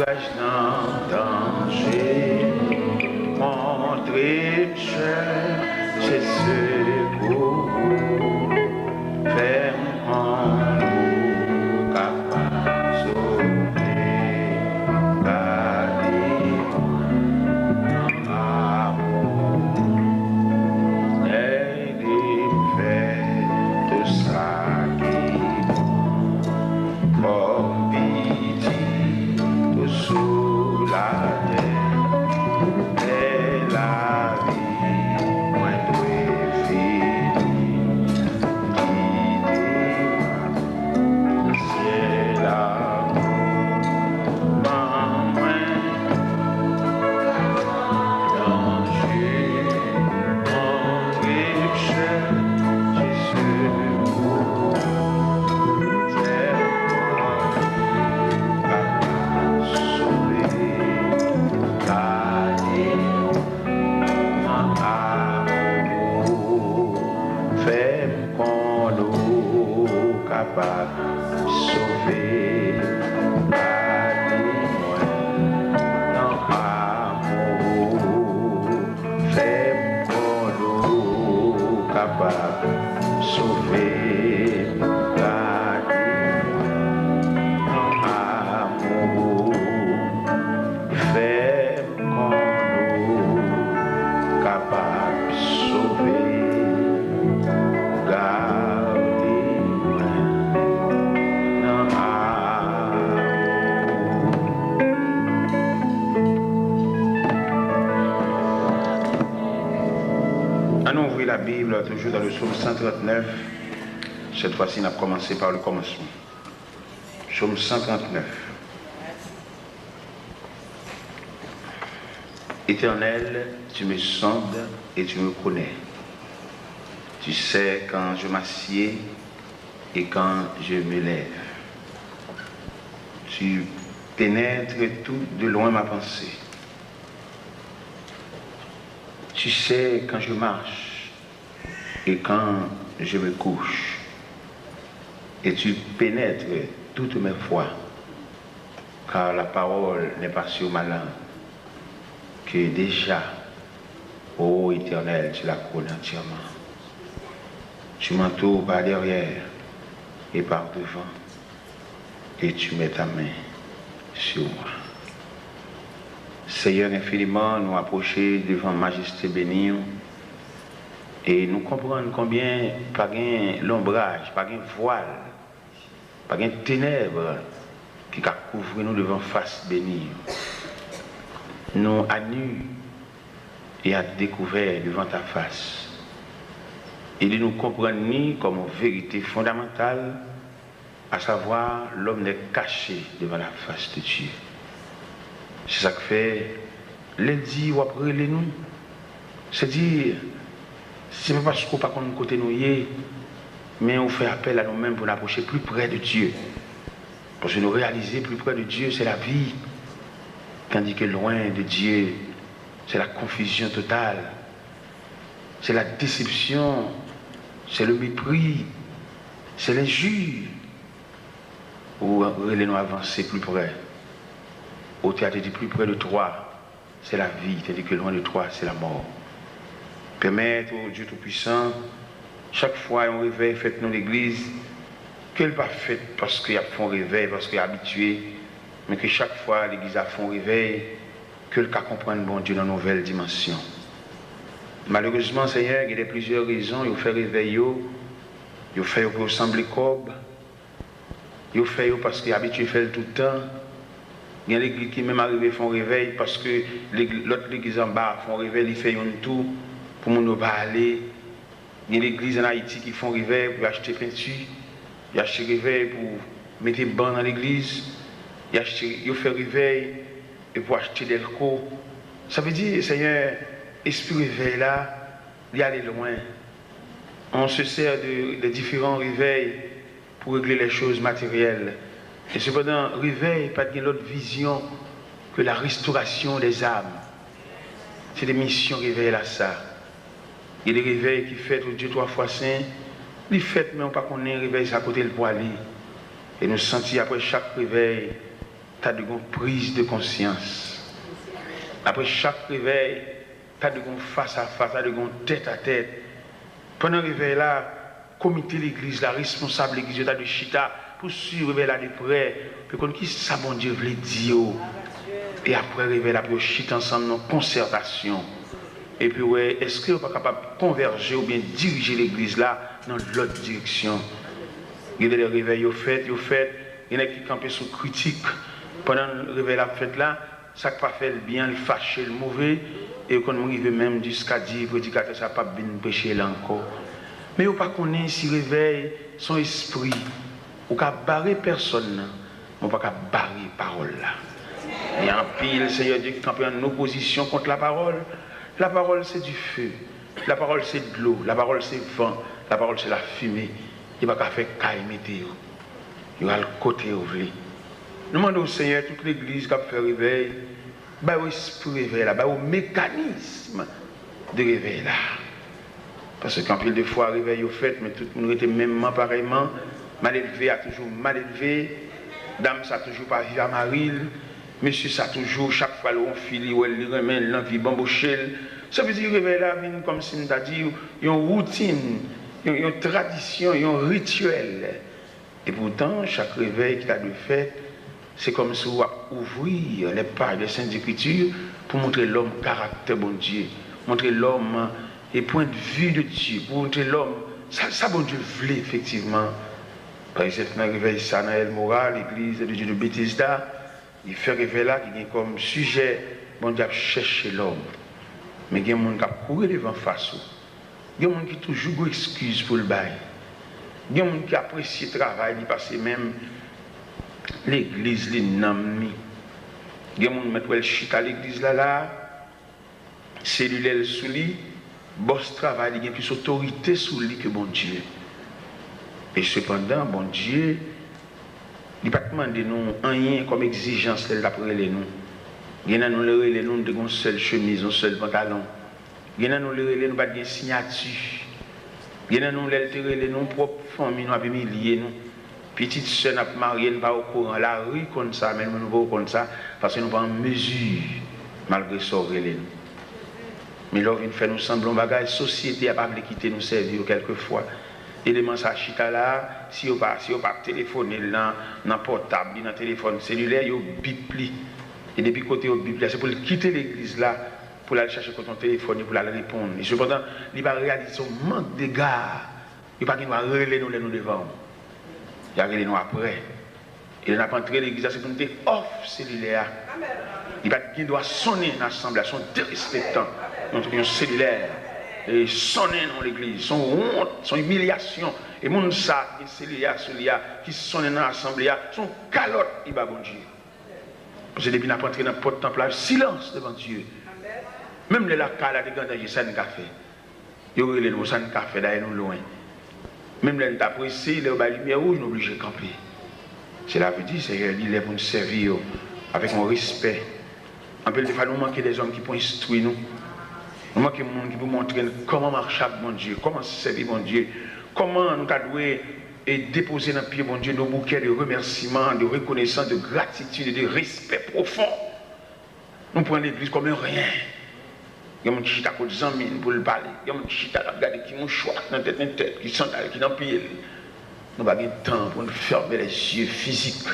courage dans danger, montrer c'est secours, faire en nous capable sauver, garder amour, aider, faire tout ça qui comme pitié, tout sous la terre, et la vie, moi tout fini, c'est l'amour, maman, danger, mon riche, Jésus, capable sauver la dans amour, fait pour nous capable sauver la dans amour, fait pour nous capable sauver. On ouvre la Bible toujours dans le psaume 139. Cette fois-ci, on a commencé par le commencement. Psaume 139. Éternel, tu me sondes et tu me connais. Tu sais quand je m'assieds et quand je me lève. Tu pénètres tout de loin ma pensée. Tu sais quand je marche et quand je me couche. Et tu pénètres toutes mes voies, car la parole n'est pas sur ma langue, que déjà, ô Éternel, tu la connais entièrement. Tu m'entoures par derrière et par devant, et tu mets ta main sur moi. Seigneur, infiniment, nous approcher devant Majesté bénie et nous comprendre combien, pas un l'ombrage, pas un voile, pas un ténèbre qui a couvert nous devant face bénie. Nous à nu et à découvert devant ta face. Et de nous comprendre ni comme vérité fondamentale, à savoir l'homme n'est caché devant la face de Dieu. C'est ça que fait lundi ou après les nous. C'est dire, c'est pas parce qu'on pas qu'on côté nous mais on fait appel à nous-mêmes pour nous approcher plus près de Dieu. Parce que nous réaliser plus près de Dieu, c'est la vie. Tandis que loin de Dieu, c'est la confusion totale. C'est la déception. C'est le mépris. C'est l'injure. Ou nous avancer plus près. Au théâtre dit plus près de toi, c'est la vie, tandis que loin de toi, c'est la mort. Permettre au Dieu Tout-Puissant, chaque fois on réveille, faites-nous l'église, qu'elle n'est pas faite parce qu'il y a fond réveil, parce qu'il est habitué, mais que chaque fois l'église a fond réveil, qu'elle peut comprendre bon Dieu dans une nouvelle dimension. Malheureusement, Seigneur, il y a plusieurs raisons, il fait réveil, il fait pour sembler cob, il fait parce qu'il est habitué à faire tout le temps. Il y a l'église qui même arrivé font réveil parce que l'autre église en bas font réveil, ils font un tour pour ne pas aller. Il y a l'église en Haïti qui font réveil pour acheter peinture, ils achètent réveil pour mettre des bancs dans l'église, ils font réveil et pour acheter des locaux. Ça veut dire, Seigneur, esprit réveil là, il y aller loin. On se sert de différents réveils pour régler les choses matérielles. Et cependant, réveil, pas de l'autre vision que la restauration des âmes. C'est des missions réveil à ça. Il y a des réveils qui fêtent au Dieu 3 fois saint. Les fêtes, mais on ne pas qu'on ait un réveil à côté le poil. Et nous sentir après chaque réveil tu as de une prise de conscience. Après chaque réveil, tu as de une face à face, tu as de une tête à tête. Pendant le réveil là, comité l'église, la responsable de l'église, tu as de chita pour suivre le réveil là de près. Puis qu'on qui ça, bon Dieu, veut dire. Et après le réveil là, puis on chita ensemble dans concertation. Et puis, ouais, est-ce que vous n'êtes pas capable de converger ou bien diriger l'église là dans l'autre direction? Il y a des réveils, il y en a qui campent sous critique. Pendant le réveil la fête là, ça ne pas fait le bien, le fâché, le mauvais. Et quand on arrive même jusqu'à dire, prédicateur, ça n'a pas bien prêcher là encore. Mais vous ne connaissez pas si réveil son esprit. Vous ne pouvez pas barrer personne, vous ne pouvez pas barrer la parole là. Il y a un pile, Seigneur Dieu, qui campe en opposition contre la parole. La parole, c'est du feu. La parole, c'est de l'eau. La parole, c'est le vent. La parole, c'est la fumée. Il ne va pas faire caille météo. Il va le côté ouvert. Nous demandons au Seigneur, toute l'église qui a fait réveil, bah au esprit réveil là, bah au mécanisme de réveil là. Parce qu'en pile de fois, réveil au fait, mais tout le monde était même pareillement. Mal élevé a toujours mal élevé. Dame, ça a toujours pas vu à Maril. Monsieur, ça toujours, chaque fois, on file, on lui remet l'envie bamboucher. Ça veut dire que réveil là, comme si on a dit, il y a une routine, il y a une tradition, il y a un rituel. Et pourtant, chaque réveil qu'il a de fait, c'est comme si on va ouvrir les pages des Saintes Écritures pour montrer l'homme caractère bon Dieu, montrer l'homme et point de vue de Dieu, pour montrer l'homme, ça bon Dieu voulait effectivement. Par exemple, dans le réveil Sanaël Moral, l'église de Dieu de Bethesda, il fait réveil là qui a comme sujet, bon Dieu chercher l'homme. Mais il y a des gens qui courent devant face. Il y a des gens qui toujours excuse pour le bail. Il y a des gens qui apprécient le travail, parce que même l'église, les noms. Il y a des gens qui mettent le chita à l'église là, cellulaire sous lui, boss travail, il y a plus d'autorité sous lui que bon Dieu. Et cependant, bon Dieu, il n'a pas demandé nous rien comme exigence d'après les nous. Il y a nous les nous de une seule chemise, un seul pantalon. Il y a nous les nous pas de signature. Il y a nous les nous propre famille nous a humilié nous. Petite sœur n'a pas marié, nous pas au courant la rue comme ça, mais nous pas comme ça parce que nous pas en mesure malgré ça nous. Mais là il fait nous semblons bagage société a pas voulu quitter nous servir quelquefois. Élément ça chita là, si on pas téléphoner dans portable, dans téléphone cellulaire, yo bipli. Et depuis côté au bipli, c'est pour quitter l'église là pour aller chercher ton téléphone pour aller répondre. Et cependant, il va réaliser son manque d'égard. Il va pas relayer nous devant. Il va relayer nous après. Il n'a pas entré l'église, c'est pour nous off cellulaire. Il va doit sonner dans l'assemblée, son dérespectant, notre cellulaire. Et sonner dans l'église, son honte, son humiliation. Et mon ça, qui sonne dans l'assemblée, son calotte, il va bon Dieu. Parce que depuis qu'on a entré dans le porte temple, silence devant Dieu. Même les lacales à des grands dangers, ça n'a pas fait. Il y a des ça n'a pas fait d'ailleurs nous loin. Même les gens appréciés, les lumière rouge, nous obligés de camper. Cela veut dire que il est pour nous servir avec un respect. En plus, des fois, nous manquons des hommes qui peuvent instruire nous. Nous manquons des gens qui peuvent montrer comment marcher avec mon Dieu, comment servir mon Dieu, comment nous devons déposer dans le pied mon Dieu nos bouquets de remerciements, de reconnaissance, de gratitude et de respect profond. Nous prenons l'église comme un rien. Il y a des gens qui ont des amis pour le parler. Il y a des gens qui ont regardé qui ont choix dans la tête, qui sont qui dans le pied. Nous n'avons pas de temps pour nous fermer les yeux physiques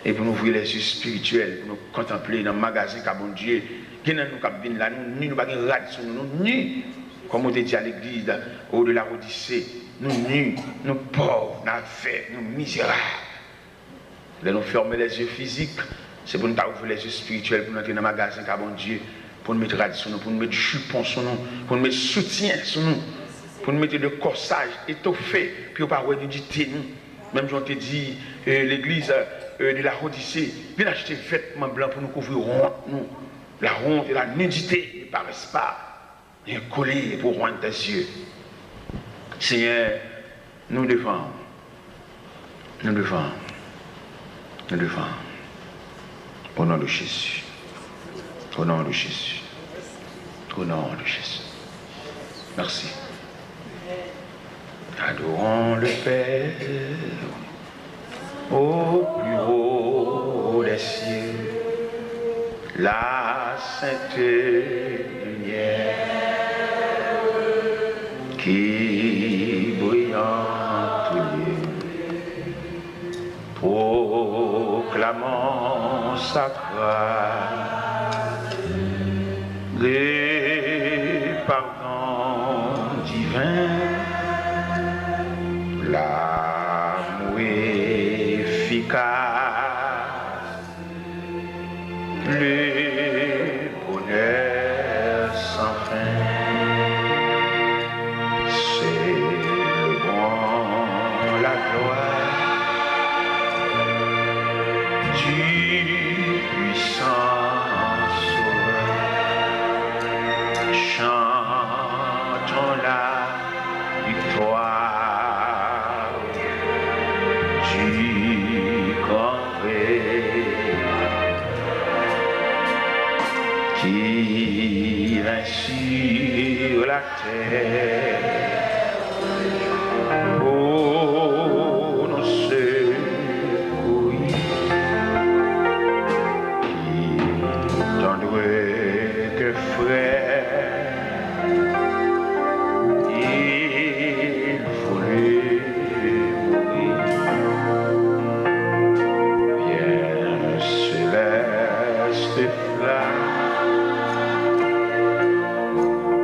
et pour nous ouvrir les yeux spirituels, pour nous contempler dans le magasin qu'a bon Dieu. Nous n'avons pas de radio sur nous, ni, comme on dit à l'église, au de la Odyssée, nous nus, nous pauvres, nous faibles, nous misérables. Nous fermer les yeux physiques, c'est pour nous ouvrir les yeux spirituels, pour nous entrer dans le magasin qu'a bon Dieu, pour nous mettre radio sur nous, pour nous mettre jupons sur nous, pour nous mettre soutien sur nous. Pour nous mettre de corsage étoffé, puis on ne peut pas nudité nous. Même j'en t'ai dit, l'église de la Odyssée, viens acheter vêtements blancs pour nous couvrir honte, nous. La honte et la nudité ne paraissent pas. Rien collé pour rendre tes yeux. Seigneur, nous devons, au nom de Jésus, au nom de Jésus, au nom de Jésus. Merci. Adorons le Père au plus haut des cieux. la sainte lumière qui brillante proclamant sa grâce, les pardons divins, l'amour efficace, le bonheur sans fin. Célébrons la gloire du puissant Sauveur. Chantons la victoire du grand qui vint sur la terre pour nous secourir, qui tendrait que frère, il voulut mourir. Bien céleste flamme,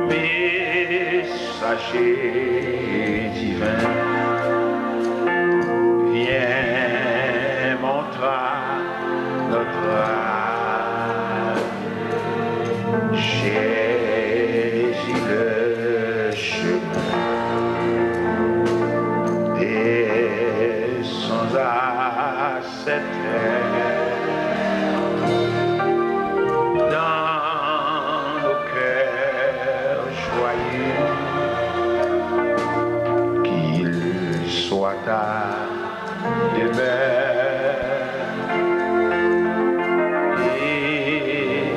messager divin, viens montrer notre âme. Jésus le chemin, descends à cette terre, dans nos cœurs joyeux, qu'il soit ta demeure et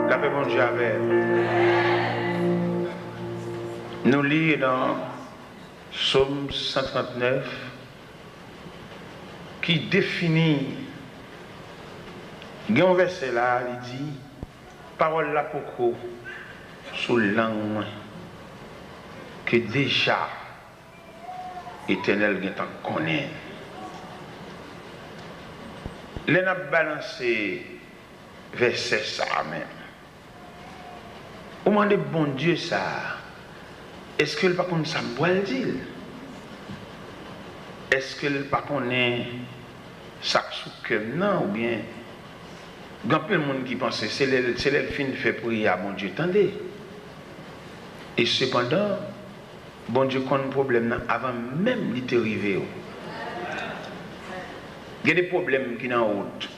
la paix, mon Dieu, avec nous lisons dans Psaume 139 qui définit, il y a un verset là, il dit, parole là pour sous langue que déjà éternel t'en connaît. Les n'a balancé verset ça même. Au moment de bon Dieu ça, est-ce que le pas comme ça me dit? Est-ce que le pas connaît ça sous cœur non ou bien il y a plein de monde qui pense que c'est le fin fait prier à bon Dieu, attendez. Et cependant, bon Dieu connaît un problème avant même de t'arriver. Il y a des problèmes qui sont en route.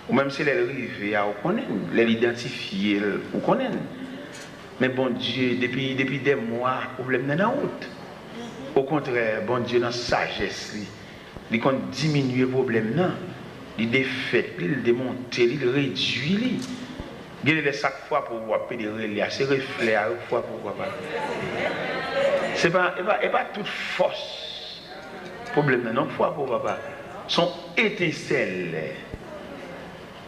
Ou même si elle arrive, on connaît, l'identifier, on connaît. Mais bon Dieu, depuis des mois, le problème n'est pas en route. Au contraire, bon Dieu, dans sa sagesse, il compte diminuer le problème. Il défait, il démonte, il réduit. Il y a chaque fois pour voir pédérer, c'est reflet à fois pour voir. Ce n'est pas toute force. Le problème, non, fois pour papa. Son étincelle.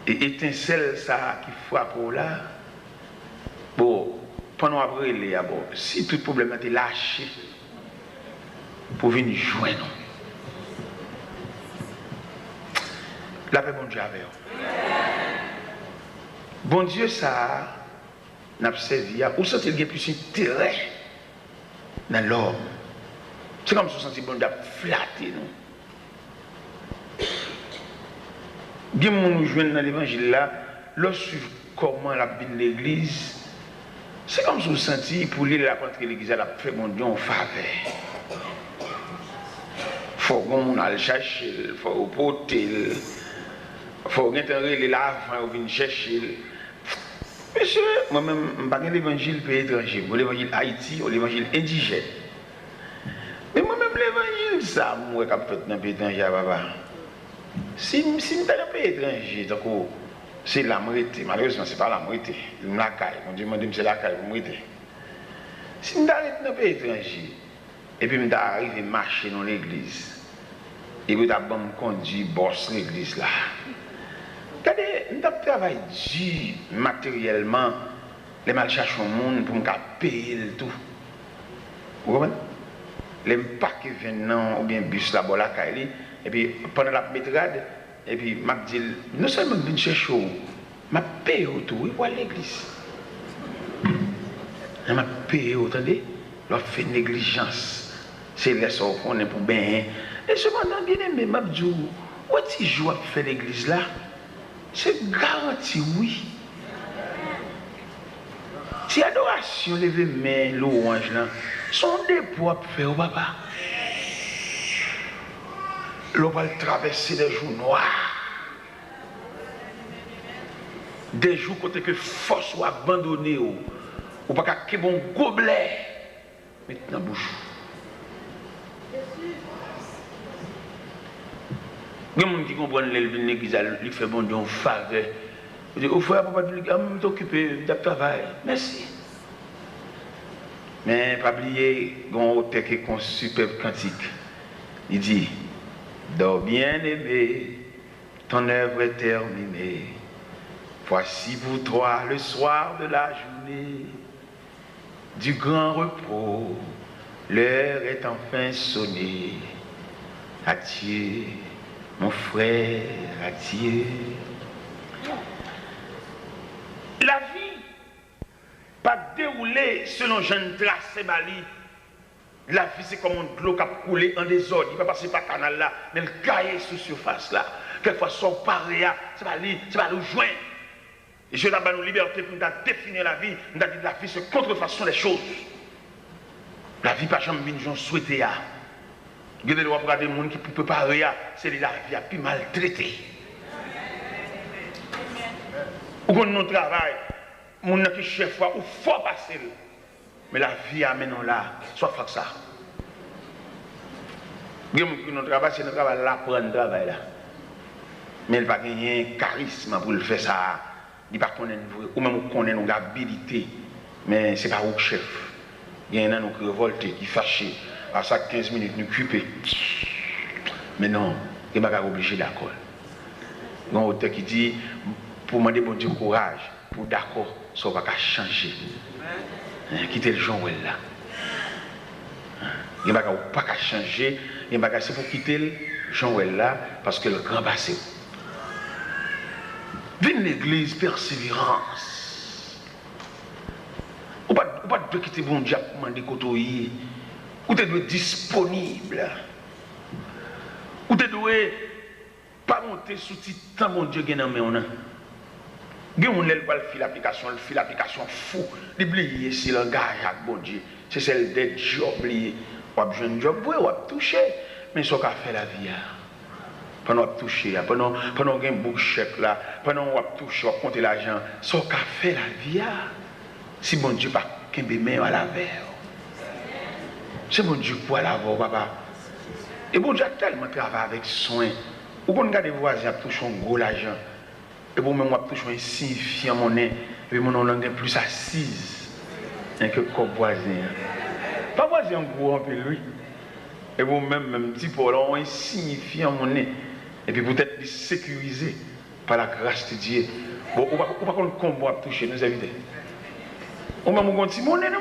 Et étincelle, ça qui frappe là. Bon, pendant après, si tout problème est lâché, pour venir joindre. La paix, bon Dieu, avec vous. Bon Dieu, ça n'a pas servi à. Ou ça, il y a plus intérêt dans l'homme. C'est comme si on sentit bon Dieu flatter nous. Bien, nous jouons dans l'évangile là, lorsque comment la Bible de l'église, c'est comme si on sentit pour lui la contre l'église, elle a fait mon Dieu en faveur. Il faut qu'on aille chercher, il faut porter, il faut rentrer les lavants, il faut chercher. Monsieur, moi-même, je ne pas l'évangile pays étranger, l'évangile Haïti ou l'évangile indigène. Mais moi-même, l'évangile, ça, moi, je fait dans le pays étranger, papa. Si je suis dans un pays étranger, c'est la moitié. Malheureusement, ce n'est pas la moitié. C'est la caille. On dit, c'est la caille, la moitié. Si je suis dans un pays étranger, et puis je suis arrivé à marcher dans l'église, Et puis, tu bon conduit, boss l'église là. Regardez, nous travaillons dur matériellement, les mal cherchent au monde pour nous payer le tout. Vous comprenez? Les paquets venant ou bien bus là, bas et puis pendant la métrade, et puis m'a dit, non seulement je viens chercher, m'a payé tout, pour l'église. M'a payé, attendez, leur fait négligence. C'est les sorts qu'on est pour bien. Et cependant, bien aimé, m'a dit, où est-ce que je dois faire l'église là? C'est garanti, oui. Si adoration, lever main, louange là, sont des pour faire, papa. L'on va traverser des jours noirs. Des jours côté que force ou abandonné ou pas qu'un bon gobelet. Maintenant, bouche. Il y a des gens qui comprennent l'église, il fait bon Dieu en faveur. Il dit, au frère, papa, je m'occuper de travail. Merci. Mais pas oublier, il y a un auteur qui est un superbe cantique. Il dit, dors bien aimé, ton œuvre est terminée. Voici pour toi le soir de la journée du grand repos. L'heure est enfin sonnée. Adieu, mon frère, adieu. La vie pas dérouler selon Jean tracé Bali. La vie c'est comme un de l'eau qui a coulé en désordre. Il va passer par le canal là, mais le cahier sous surface là. Quelquefois son pari, c'est pas lui joindre. Et je n'ai pas nous liberté pour nous définir la vie. Nous avons dit la vie c'est contrefaçon des choses. La vie pas jamais une chose souhaitée. Il y a des gens qui ne peuvent pas rien, c'est la vie a plus maltraité. Ou quand nous travaillons, mon qui chef ou fort passer. Mais la vie amène là, soit fait ça. Il y a des gens qui nous travaillent, c'est notre travail là pour un travail là. Mais il n'y a pas de charisme pour le faire ça. Il n'y a pas de ou même qu'on ait une habilité. Mais ce n'est pas au chef. Il y en a qui révoltés, qui fâchés. À chaque 15 minutes, nous occuper. Mais non, il n'est pas obligé d'accord. Il y a un auteur qui dit, pour demander bon Dieu courage, pour d'accord, ça ne va pas changer. Quitter le Jean là. Il n'y a pas changer, c'est pour quitter le Jean là, parce que le grand passé. Viens l'église, persévérance. Ou pas de quitter bon Dieu pour demander côtoyer. Ou tu dois être disponible. Ou tu dois pas monter sous titan mon Dieu qui est dans mes mains. Il y a des gens qui font l'application fou. Il oublie si le langage avec bon Dieu. C'est celle des jobs. On a besoin de job, on a touché. Mais ce qu'on fait la vie. Pendant qu'on a touché, pendant qu'on a un bouc chèque là, pendant qu'on a touché, on a compté l'argent. Ce qu'on fait la vie. Si bon Dieu pas qu'un bébé à la veille. C'est bon Dieu pour la voir, papa. Et bon Dieu a tellement travaillé avec soin. Ou qu'on regarde les voisins qui touchent un gros l'argent. Et pour moi, je touche un signifiant monnaie. Et puis mon nom est plus assise que le voisin. Pas voisin gros un peu lui. Et pour même petit pour un signifiant monnaie. Et puis peut-être sécurisé par la grâce de Dieu. Bon, on va pas combat toucher nos invités. On va me petit monnaie non.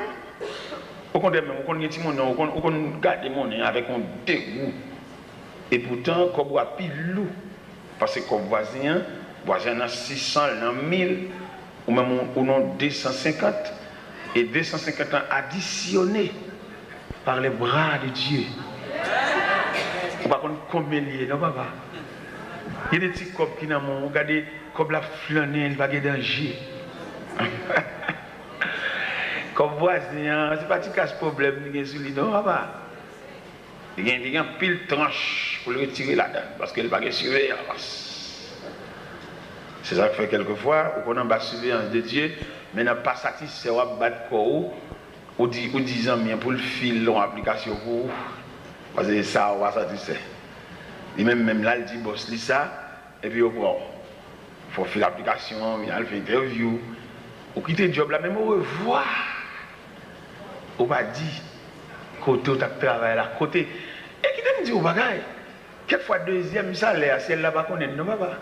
Au contraire, on a petit monnaie, on garde monnaie avec un dégoût. Et pourtant, comme on a pile loup. Parce que comme voisin a 600, dans 1000, ou même on a 250. Et 250 ans additionnés par les bras de Dieu. On va connaître combien il y a, non, papa? Il y a des petits copes qui n'ont pas, regardez, comme la flânée, il va y avoir danger. Comme voisin, c'est pas un problème, il y a sur lui, non, papa? Il y a un pile tranche pour le retirer là-dedans, parce qu'il n'y a pas de surveillance. C'est ça que fait quelquefois, on a une surveillance de Dieu, mais n'a pas satisfait ou battre corps ou 10 ans pour le fil en application pour parce que ça on va satisfaire. Et même là il dit boss lit ça et puis il faut faire l'application, il fait interview, ou quitter le job là même au revoir. On va dire côté où tu travailles là côté et qui te dit au bagaille. Quelquefois, deuxième salaire, c'est là-bas qu'on est, non, papa?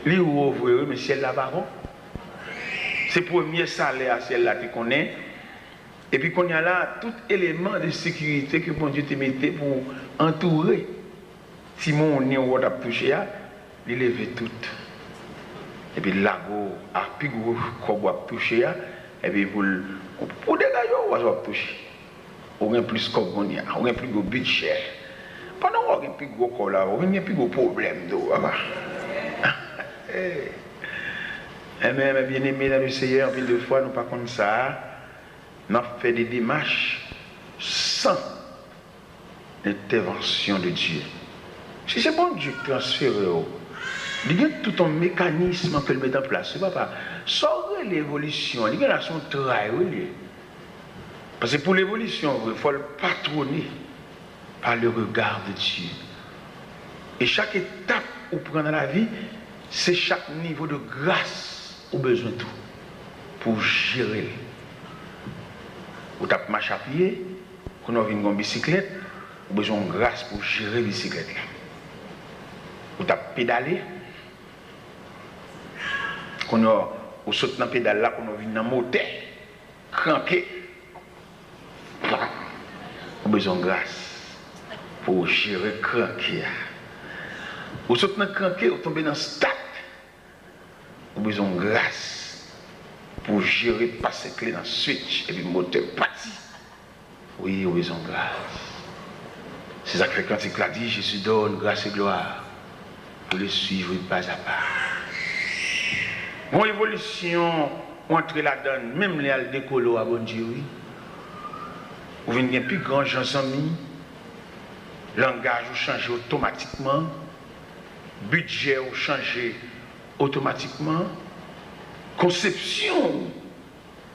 Lui, ou ouvrier, mais c'est là-bas. C'est le premier salaire, c'est là qu'on est. Et puis, qu'on y a là, tout élément de sécurité que bon Dieu te mettait pour entourer. Si mon nez ou a touché, il lève tout. Et puis, là, à plus gros qu'on a touché, et puis, pour dégager, on va toucher. On a plus qu'on y a, on a plus gros budget. Pendant qu'on a plus gros qu'on a, on a plus gros problème. Mais bien aimé dans le Seigneur, pile de fois, nous pas comme ça, nous avons fait des démarches sans l'intervention de Dieu. Si c'est bon Dieu qui transfère, il y a tout un mécanisme qu'il met en place. Papa, sans l'évolution, il y a son travail. Parce que pour l'évolution, il faut le patronner par le regard de Dieu. Et chaque étape où prend dans la vie, c'est chaque niveau de grâce au besoin de tout pour gérer. Ou tu as marché à pied, quand on vient en bicyclette, on a besoin de grâce pour gérer la bicyclette. Ou tu as pédalé, quand on saute dans la pédale là, quand on vient dans le moteur, cranqué, on a besoin de grâce pour gérer cranqué. Ou saute dans le cranqué, on tombe dans le stade. On a besoin de grâce pour gérer, passer clé dans le switch et puis le moteur parti. Oui, on a besoin de grâce. C'est ça que fait quand il a dit, Jésus donne grâce et gloire pour le suivre pas à pas. Mon évolution, entre la donne, même les décollés à bon Dieu, oui. Vous venez plus grand gens amis, langage vous changez automatiquement, budget vous changez automatiquement, conception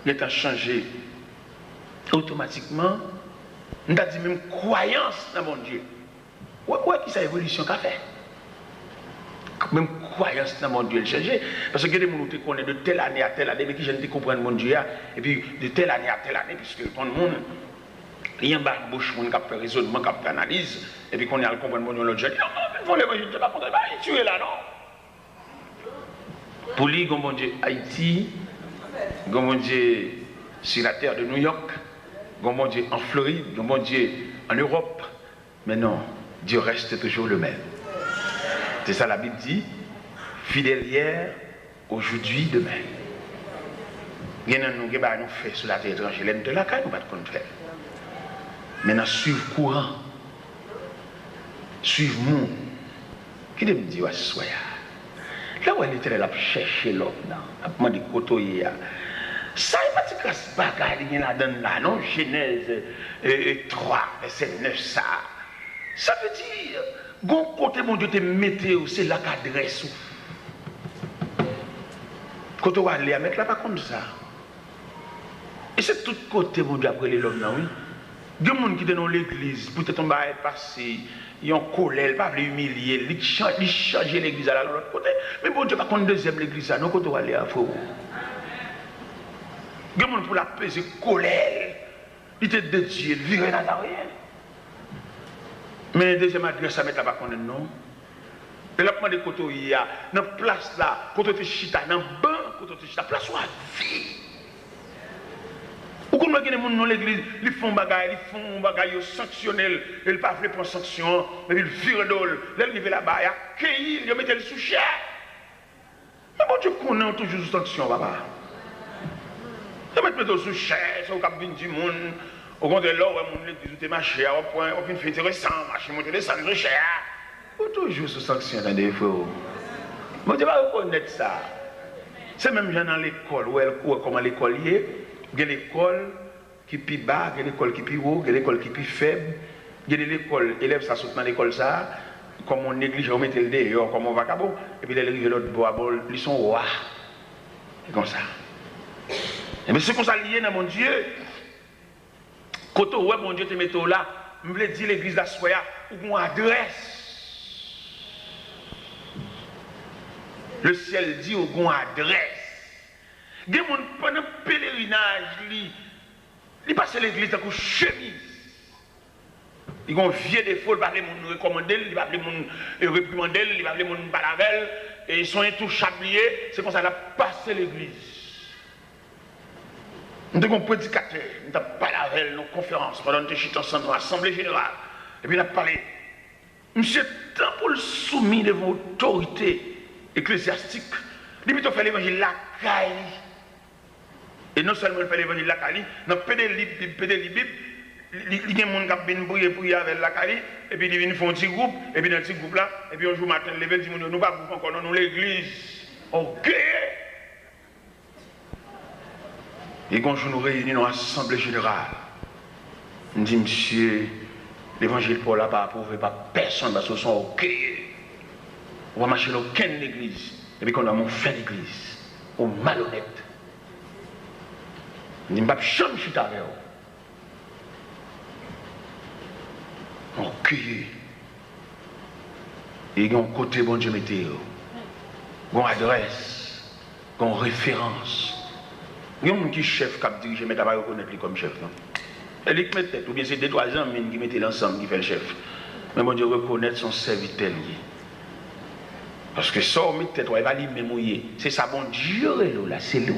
est changée automatiquement, nous avons dit même croyance dans mon Dieu. Ouais, qui ça évolution qu'a fait? Même croyance dans mon Dieu, elle change. Parce que les gens qui connaissent de telle année à telle année, mais qui ne comprennent mon Dieu, et puis de telle année à telle année, puisque tout le monde, il y a un bar de bouche, qui a fait raisonnement, qui a fait analyse, et puis qu'on y a le comprendre mon Dieu, l'autre, je dis, non, il faut l'évangile, je ne sais pas, il tue là, non? Pour lui, mon Dieu, Haïti, mon Dieu, sur la terre de New York, mon Dieu, en Floride, mon Dieu, en Europe, mais non, Dieu reste toujours le même. C'est ça la Bible dit, fidèle hier, aujourd'hui, demain. Il y a nous qui nous fait sur la terre étrangère, de la caille, nous ne pouvons pas faire. Maintenant, suivre courant, suivre monde. Qui me dit, ouais, soya. Là où elle était, elle a cherché l'homme, elle a demandé côté. Ça, il n'y a pas de bagaille, il y a là, non? Genèse 3, verset 9, ça. Ça veut dire. Gon côté mon Dieu te météo, c'est là qu'adresse. Quand on va aller à mettre là pas comme ça. Et c'est tout côté mon Dieu après les l'homme là, oui. Il y a des gens qui sont dans l'église, peut-être on va passer, ils ont colère, ils ne peuvent pas humilier, ils changent l'église à l'autre côté. Mais bon Dieu, pas contre deuxième l'église là, non, quand on va aller à faux. Il y a des gens pour la peser colère, ils te dédient, ils virent dans rien. Mais deuxième adresse, ça met là-bas qu'on est non. Et là, comment des côtés il y a, dans la place là, quand on te chita, dans le banc, quand on te chita, place où à vie. Ou quand on a des gens dans l'église, ils font bagaille, sanctionnels, ils ne peuvent pas prendre sanction, mais ils virent d'ol, ils arrivent là-bas, ils accueillent, ils mettent le sous cher. Mais bon Dieu, qu'on a toujours sous sanction, papa. Ils mettent le sous cher, c'est au cap du monde. Au contraire, là, on a dit que tu marché, on a fait intéressant, marché, monter des cendres cher. Ou toujours sous sanction dans des fois. Mais tu vas reconnaître ça. C'est même gens dans l'école, où comment l'école y est. Il y a l'école qui est plus bas, il y a l'école qui est plus haut, il y a l'école qui est plus faible. Il y a l'école, élève ça saute dans l'école ça, comme on néglige, on met le dehors, comme on va cabot, et puis il arrive l'autre bois, ils sont rois. C'est comme ça. Et bien c'est comme ça lié dans mon Dieu. Quand on voit mon Dieu te met là, je voulais dire l'église d'Assoya, où on adresse. Le ciel dit où on adresse. Des gens pendant le pèlerinage, ils passent l'église avec une chemise. Il y a un vieux défaut, il va appeler mon recommander, il va appeler mon réprimander, il va appeler mon balavel, et ils sont intouchables. C'est comme ça qu'on a passé l'église. Nous avons un prédicateur, nous avons balavel, nos conférences, pendant que nous sommes ensemble dans l'Assemblée générale. Et puis nous avons parlé. Monsieur, tant pour le soumis devant l'autorité ecclésiastique, il peut faire l'évangile la caille. Et non seulement il fait l'évangile la caille, dans le Bible, il y a des gens qui viennent prier avec la caille, et puis ils viennent faire un petit groupe, et puis dans ce petit groupe là, et puis un jour matin, les gens disent, nous ne pas groupe encore, nous l'église. Ok. Et quand je nous réunis dans l'Assemblée générale, on dit, monsieur, l'évangile pour là pas approuvé par personne, parce qu'ils sont ok. On va marcher dans aucune église, et puis qu'on a mon fait l'église, au malhonnête. On dit, je ne vais pas chuter avec vous. Ok. Et il y a un côté bon Dieu météo, une adresse, une référence. Il y a un qui chef qui a dirigé, mais tu vas reconnaître lui comme chef. Elle dit que tête, ou bien c'est 2-3 ans qui mettent l'ensemble qui fait le chef. Mais bon Dieu reconnaître son serviteur. Parce que ça, on met tête, il va lui même mouiller. C'est ça, bon Dieu, là, c'est lui.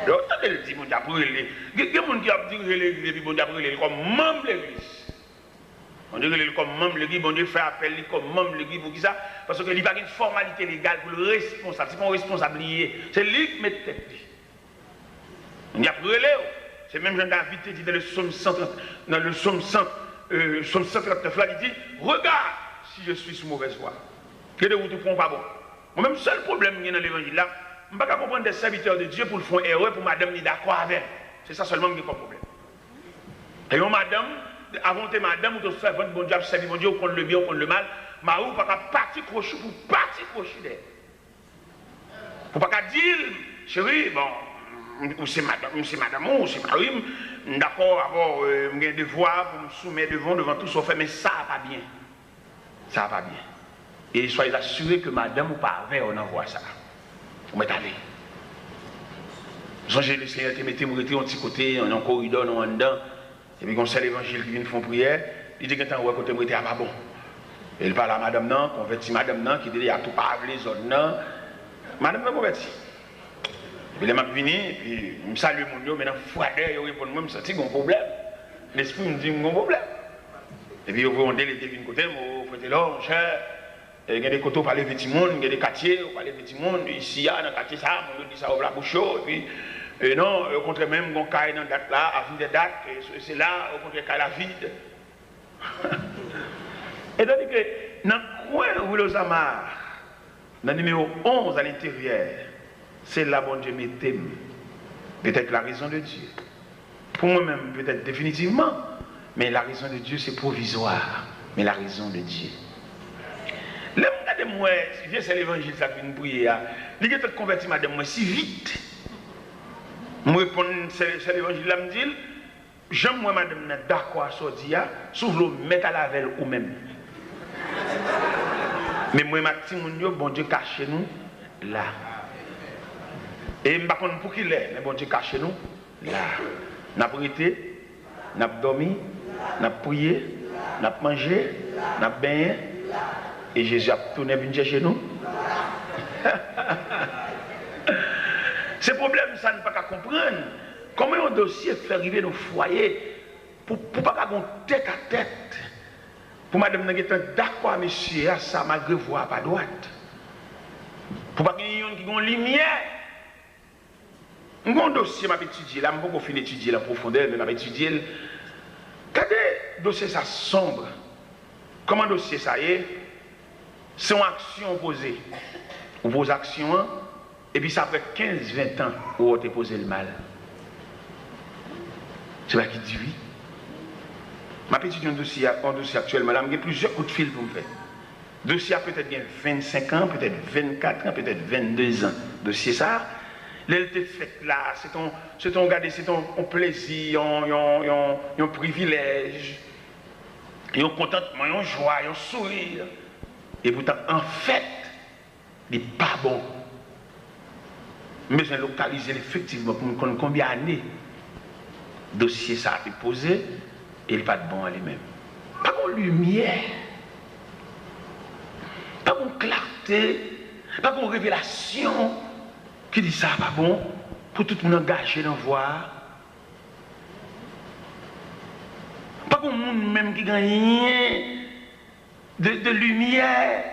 Alors, quand elle dit, bon Dieu, après, il y a des gens qui ont dirigé l'église, et puis bon Dieu, après, comme membre de l'église. On dit que comme membre de l'église, bon Dieu fait appel comme membre de l'église pour qui ça? Parce qu'il n'y a pas une formalité légale pour le responsable. C'est pas un responsable lié. C'est lui qui met tête. On y a brûlé. C'est même Jean-David qui dit dans le psaume 130, dans le psaume 139, là, il dit, regarde si je suis sur mauvaise voie. Que de vous ne prend pas bon. Moi-même, seul problème qu'il y a dans l'évangile là, je ne peux pas comprendre des serviteurs de Dieu pour le faire erreur pour madame ni d'accord avec. C'est ça seulement qui est comme problème. Et madame, avant de madame, ou de faire bon Dieu, servir bon Dieu, ou contre le bien, ou contre le mal, ma ou pas partir crochet pour partir crochet d'air. Pour pas dire, chérie, bon, ou c'est madame, ou c'est Marie, d'accord, avoir un devoir pour me soumettre devant tout ce fait, mais ça va pas bien. Ça va pas bien. Et soyez assurés que madame ou pas avec, on envoie ça. On met allé. J'ai le Seigneur te mettait un petit côté, on est en corridor, on est en dedans. Et puis, quand c'est l'évangile qui vient faire prière, il dit que quand on va côté, moi, pas bon. Et il parle à madame, non, converti madame, non, qui dit, il y a tout pas les zones, non. Madame, non, converti. Et puis, il m'a venu, et puis, il me salue mon Dieu, maintenant, froideur, il répond, moi, je me dis, il y a un problème. L'esprit me dit, il y a un problème. Et puis, on va déléguer d'une côté, mon frère, là, mon cher. Il y a des côtés où parler petit monde, il y a des quartiers où parler petit monde, ici, dans le quartier, ça, on dit ça, on la bouche, et puis. Et non, au contraire même, on caille dans la date là, avant des dates, c'est là, au contraire, qu'à la vide. Et donc, dans le coin où le Zamar, dans le numéro 11 à l'intérieur, c'est là bon Dieu mettait peut-être la raison de Dieu. Pour moi-même, peut-être définitivement, mais la raison de Dieu, c'est provisoire. Mais la raison de Dieu. Là, regardez-moi, c'est l'évangile ça qui vient prier. Il y a peut-être converti madame moi si vite. Moi, c'est l'évangile là, me dit, j'aime moi, madame, d'accord à sortir, sauf le mettre à la velle ou même. Mais moi, ma petite bon Dieu cache nous là. Et je ne sais pas pour qui il est, mais bon Dieu cache nous là. Nous avons prêté, nous avons dormi, nous avons prié, nous avons mangé, nous avons baigné, et Jésus a tourné venir chercher nous. Ces problèmes, ça ne peut pas comprendre. Comment un dossier fait arriver dans le foyer pour ne pas avoir tête à tête. Pour madame Nangetan, d'accord, monsieur, ça malgré voix pas droite. Pour pas qu'il y ait une lumière. Un dossier m'a étudié, là, je ne vais pas étudier la profondeur, mais m'a étudié. Regardez, dossier ça sombre. Comment dossier ça est? C'est une action opposée. Vous posez action, et puis ça fait 15-20 ans où on t'a posé le mal. C'est là qui dit oui. Ma petite un dossier actuel, madame, il y a plusieurs coups de fil pour me faire. Dossier peut-être bien 25 ans, peut-être 24 ans, peut-être 22 ans. Dossier ça, l'elle fait là, c'est ton plaisir, un privilège, un contentement, une joie, un sourire. Et pourtant, en fait, il n'est pas bon. Mais je vais localiser effectivement pour nous connaître combien d'années dossier ça a été posé et il n'est pas de bon à lui-même. pas de lumière, pas de clarté, pas de révélation qui dit ça pas bon pour tout le monde engagé dans voir. Pas de monde même qui gagne de lumière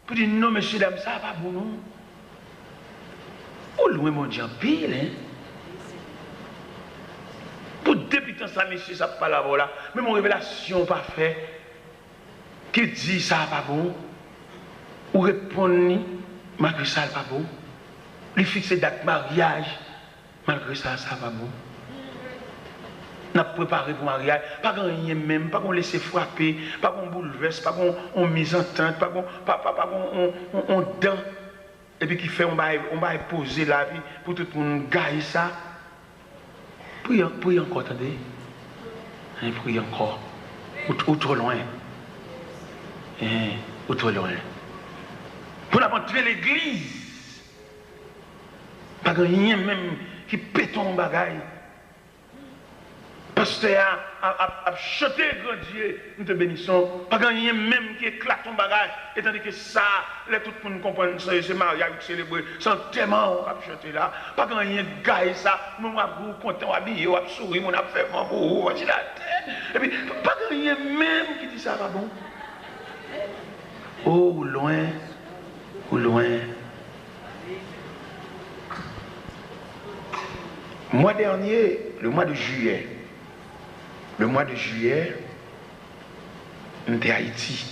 pour dire non, monsieur, dame, ça pas bon, non. Au loin, mon Dieu, pile, hein. Pour débuter ça, monsieur, ça pas là, voilà. Mais mon révélation pas fait. Qui dit ça pas bon? Ou répondre, malgré ça, pas bon. Les fixer date mariage, malgré ça, ça pas bon. On a préparé pour le mariage, pas rien même, pas qu'on laisse frapper, pas qu'on bouleverse, pas qu'on mise en tente, pas qu'on dent. Et puis qui fait, on va poser la vie pour tout le monde gagner ça. Priez encore, attendez. Priez encore. Ou trop loin. Ou trop loin. Pour entrer l'église. Pas rien même qui pète ton bagaille. Pasteur a chanté grand Dieu, nous te bénissons. Pas rien même qui éclate ton bagage. Et tandis que ça, là, tout le monde comprend ça, c'est mariage célébré, sans tellement on a chanté là. Pas rien gagne ça, nous sommes contents, habillés, on a souri, on a fait mambo, on a dit la tête. Et puis, pas rien même qui dit ça, pas bon. Oh, ou loin, ou loin. Mois dernier, le mois de juillet, on était à Haïti.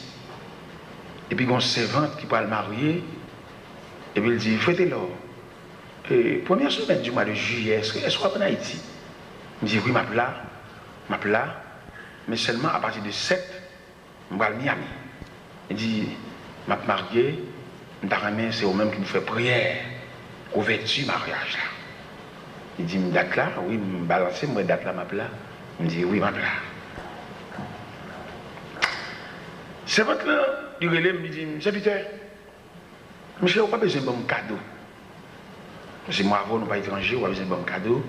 Et puis, il y a une servante qui va le marier. Et puis, il dit, faites-le. Première semaine du mois de juillet, est-ce qu'on va en Haïti? Il dit, oui, ma plat. Mais seulement à partir de 7, on va à Miami. Il dit, ma mariée, c'est au même qui nous fait prière, ouverture mariage là. Il dit, date là, oui, me balancer, moi, date là, ma plat. Il me dit, oui, ma plat. C'est votre là, du relais, me dit, serviteur, monsieur, on n'a pas besoin de bon cadeau. Parce que moi, avant, nous pas étrangers, on n'a pas besoin de bon cadeau.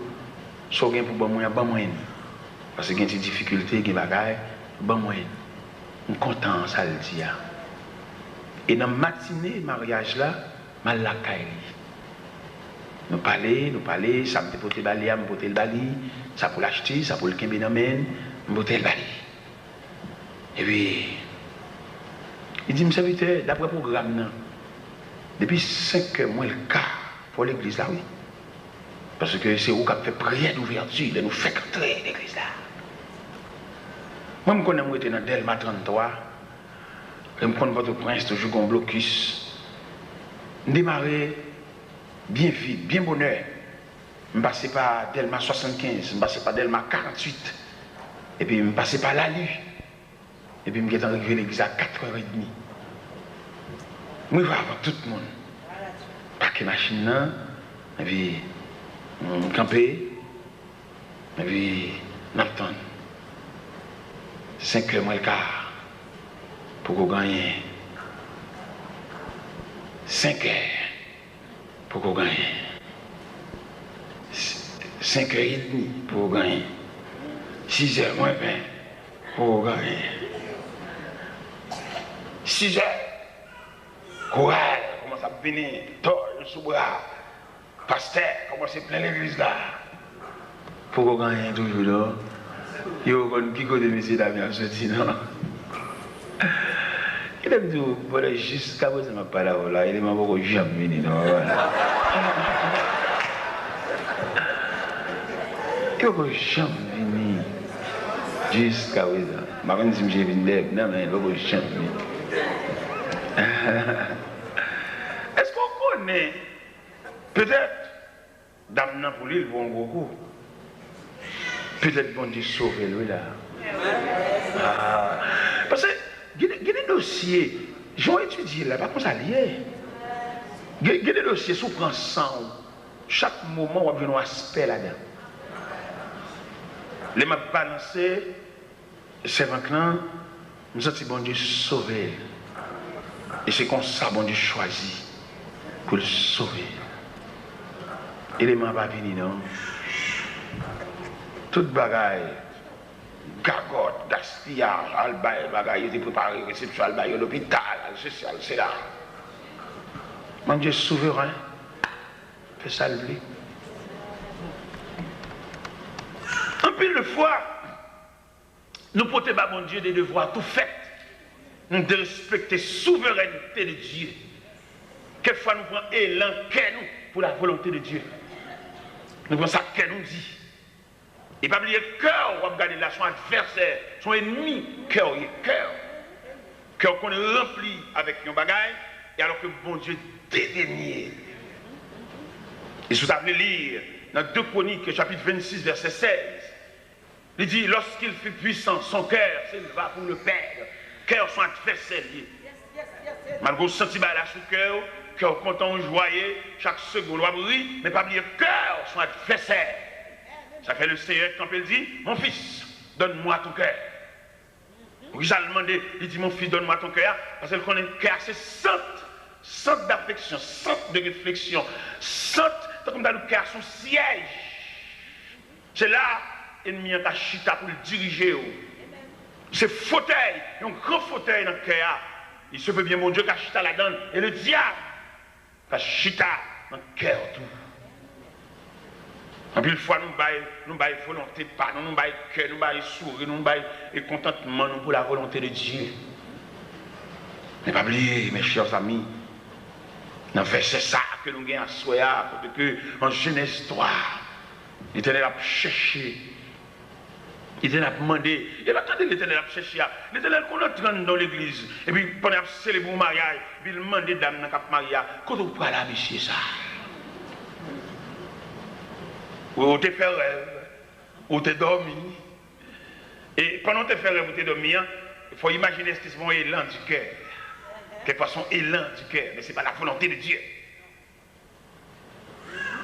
Soit pour bon moyen, bon moyen. Parce qu'il y a des difficultés, des bagailles, bon moyen. Je suis content, ça le dit. Et dans la matinée, mariage là, mal la caille. Nous parlons, ça me porte le balai, me porte le balai, ça pour l'acheter, ça pour le kembe namen, me porte le balai. Et puis, il dit, monsieur serviteur, d'après le programme, depuis 5 mois le cas pour l'église là, oui. Parce que c'est où qu'on fait prière d'ouverture, de nous faire entrer l'église là. Moi, je connais moi dans Delma 33, je connais votre prince toujours comme blocus. Démarrer bien vite, bien bonheur. Je passais par Delma 75, je passais par Delma 48, et puis je passais par la nuit. Et puis je suis arrivé à l'église à 4h30. Je vais voir tout le monde. Pas que machine là, et puis je camper, et puis j'attends. 5h moins le quart pour qu'on gagne. 5h pour qu'on gagne. 5h30 pour gagner. 6h moins 20 pour gagner. 6h. Courage, commence à venir, tord sous bras. Pasteur, commence à plein l'église là. Pour qu'on gagne toujours là. Yo, quand qui côté monsieur Damien se dit non. Il aime tout, voilà, jusqu'à présent, ma parole là, il est beaucoup jamais venu, non, voilà. Il est beaucoup jamais venu, jusqu'à présent. Je ne sais pas si j'ai venu d'elle, non, mais il est beaucoup jamais venu. Est-ce qu'on connaît, peut-être, Damien pour lui, il vaut un gros coup. Peut-être bon Dieu sauver lui là. Parce que il y a des dossiers, j'ai étudié là, pas comme ça lié. Il y a des dossiers, si on prend 100, chaque moment on a un aspect là-dedans. Les m'a balancé, c'est maintenant, nous avons bon Dieu sauver. Et c'est comme ça bon Dieu choisit pour le sauver. Et les m'a pas venir non. Toute bagaille, gagote, gaspillage, albaï, bagaille, il était préparé, réception, albaï, l'hôpital, social, c'est là. Mon Dieu souverain, fait ça le blé. En pile de fois, nous portons à mon Dieu des devoirs tout faits. Nous devons respecter la souveraineté de Dieu. Quelquefois nous prenons élan, nous, pour la volonté de Dieu. Nous prenons ça qu'elle nous dit. Et pas oublier le cœur, on va regarder là, son adversaire, son ennemi, cœur. Cœur qu'on est rempli avec un bagage, et alors que bon Dieu dédaigné. Et si vous avez lire dans 2 Chroniques, chapitre 26, verset 16, il dit, lorsqu'il fut puissant, son cœur s'éleva pour le perdre. Cœur son adversaire lié. Malgré le sentiment là sous cœur content, joyeux, chaque seconde, on brille, mais pas oublier cœur son adversaire. Ça fait le Seigneur quand il dit, mon fils, donne-moi ton cœur. Il a demandé, il dit, mon fils, donne-moi ton cœur, parce qu'il connaît le cœur, c'est centre d'affection, centre de réflexion, centre, comme dans le cœur, son siège. C'est là, l'ennemi a chita pour le diriger. C'est fauteuil, un grand fauteuil dans le cœur. Il se peut bien, mon Dieu, qu'a chita la donne, et le diable, qu'a chita dans le cœur tout. En plus, une fois, nous baillons volonté, pas, nous baillons cœur, nous baillons sourire, nous baillons contentement nous pour la volonté de Dieu. Ne pas oublier, mes chers amis, dans verset ça que nous avons à soya, parce que en Genèse 3, l'Éternel a cherché, l'Éternel a demandé, et attendez, l'Éternel a cherché, l'Éternel qu'on entre dans l'église, et puis pendant qu'il a célébré le mariage, puis il a demandé dame dans le mariage, quand on peut aller monsieur ça? Ou tu fait rêve, ou tu dormi. Et pendant que tu fais rêve ou tu dormi, il faut imaginer ce qui est élan du cœur. Quelque façon, élan du cœur, mais ce n'est pas la volonté de Dieu.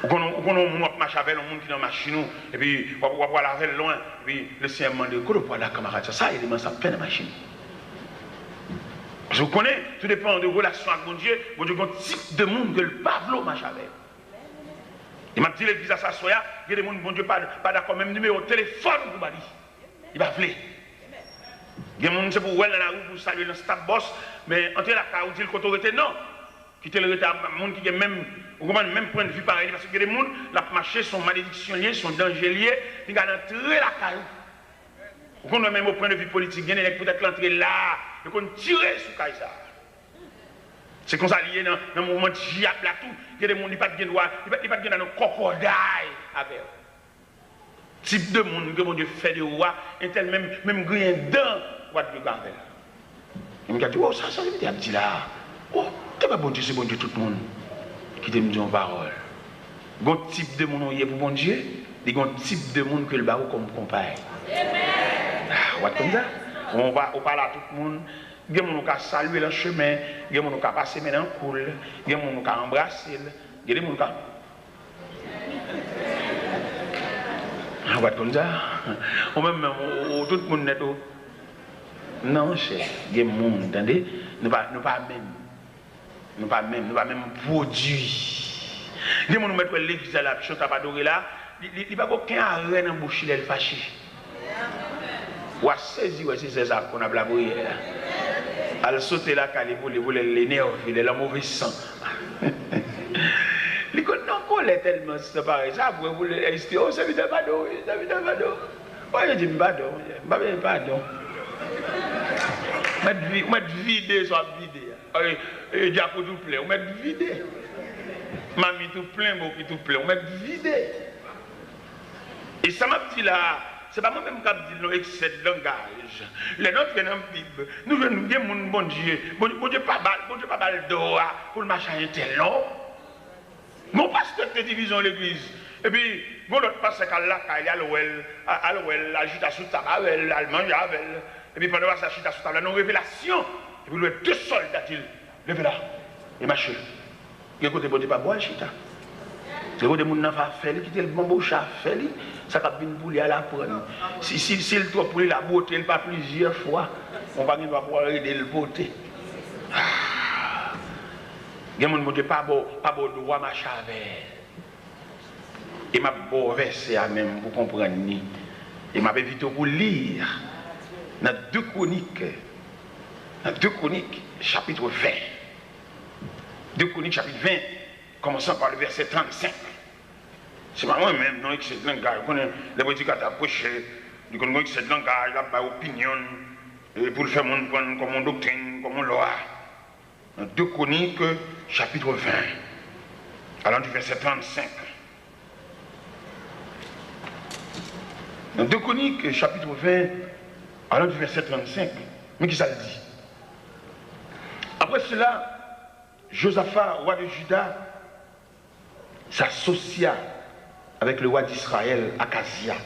Ou quand on marche avec un monde qui est dans la machine, et puis on va voir la veille loin, et puis le Seigneur demande, comment on peut aller camarade, ça, il demande ça plein de machines. Parce que vous connaissez, tout dépend de relation avec mon Dieu, il y a un type de monde que le Pavlo marche avec. Il m'a dit l'église à sa soya, il y a des gens, bon Dieu, pas d'accord, même numéro de téléphone pour Bali. Il va appeler. Il y a des gens, c'est pour aller dans la rue, pour saluer dans stade boss, mais entrer la car, dit le côté non. Quitter le retard, les gens qui ont même point de vue pareil, parce que les gens, la marché, sont malédictions liées, sont dangers liés, ils ont entré la car. Vous avez même au point de vue politique, il y a peut-être l'entrée là, ils ont tiré sur Kaïsa. C'est comme ça lié dans le mouvement de Jiap là tout. Il y a des gens qui n'ont pas de droit, ils n'ont pas de crocodile avec eux. Type de monde que mon Dieu fait de roi, et tel même grien dans what de garder. Il me dit, oh, ça veut dire, dit là, oh, c'est pas bon Dieu, c'est bon Dieu tout le monde qui te dit en parole. Il y a un type de monde qui est pour bon Dieu, il y a un type de monde que le barreau comme compagne. What comme ça? On parle à tout le monde. Il y a des gens qui ont salué le chemin, il y a des gens qui ont passé dans le cool, il y a des gens qui ont embrassé, il y a des gens qui ont... On va comme ça. Ou même, tout le monde n'est pas... Non, cher, il y a des gens, entendez? Nous ne pas même produit. Il y a des gens qui mettent l'église à la pichon, pas adoré là, il n'y a pas aucun arrêt dans la bouche, il est fâché. Ou à saisir, c'est ça qu'on a blabouré. Elle saute là, pour l'énerver, de la mauvaise sang. Les gens non, est tellement séparés. Ça, vous les dire, oh, ça veut dire pardon, ça veut dire pardon. Moi, je dis pardon, je dis pardon. Mettre vider, soit vider. Et dire pour tout plein, on met vider. Mamie tout plein, mon tout plein, on met vider. Et ça m'a dit là, c'est pas moi-même qui dis non, excès de langage. Les nôtres viennent en Bible. Nous venons dire mon bon Dieu. Bon Dieu pas mal d'eau pour le machin tel, non? Mon pasteur de division l'église. Et puis, bon, l'autre pasteur qui a là, il y a l'ouel, agite à sous table, il mange avec. Et puis, pendant que agite à sous table, il y a une révélation. Et puis, il y a 2 soldats, il levez là, et marchez. Il y a côté bon Dieu pas boire, chita. C'est quand des gens n'ont pas fait, qui le bon chat fait, ça va venir pour lui à la prendre. Si le toit pour lui la beauté, il pas plusieurs fois, on va pouvoir aider le beauté. Il y a des gens qui n'ont pas beau droit marcher avec. Et ma beau verset à même, vous comprenez. Et m'a invité pour lire dans 2 Chroniques, chapitre 20. 2 Chroniques, chapitre 20, commençant par le verset 35. C'est pas moi-même, non, excès de langage. Les prédicateurs approchés, ils connaissent excès de langage, ils n'ont pas d'opinion, pour le faire comme mon doctrine, comme mon loi. Dans 2 Chroniques, chapitre 20, allant du verset 35. Dans 2 Chroniques, chapitre 20, allant du verset 35, mais qui ça le dit? Après cela, Josaphat, roi de Juda, s'associa avec le roi d'Israël, Akazia,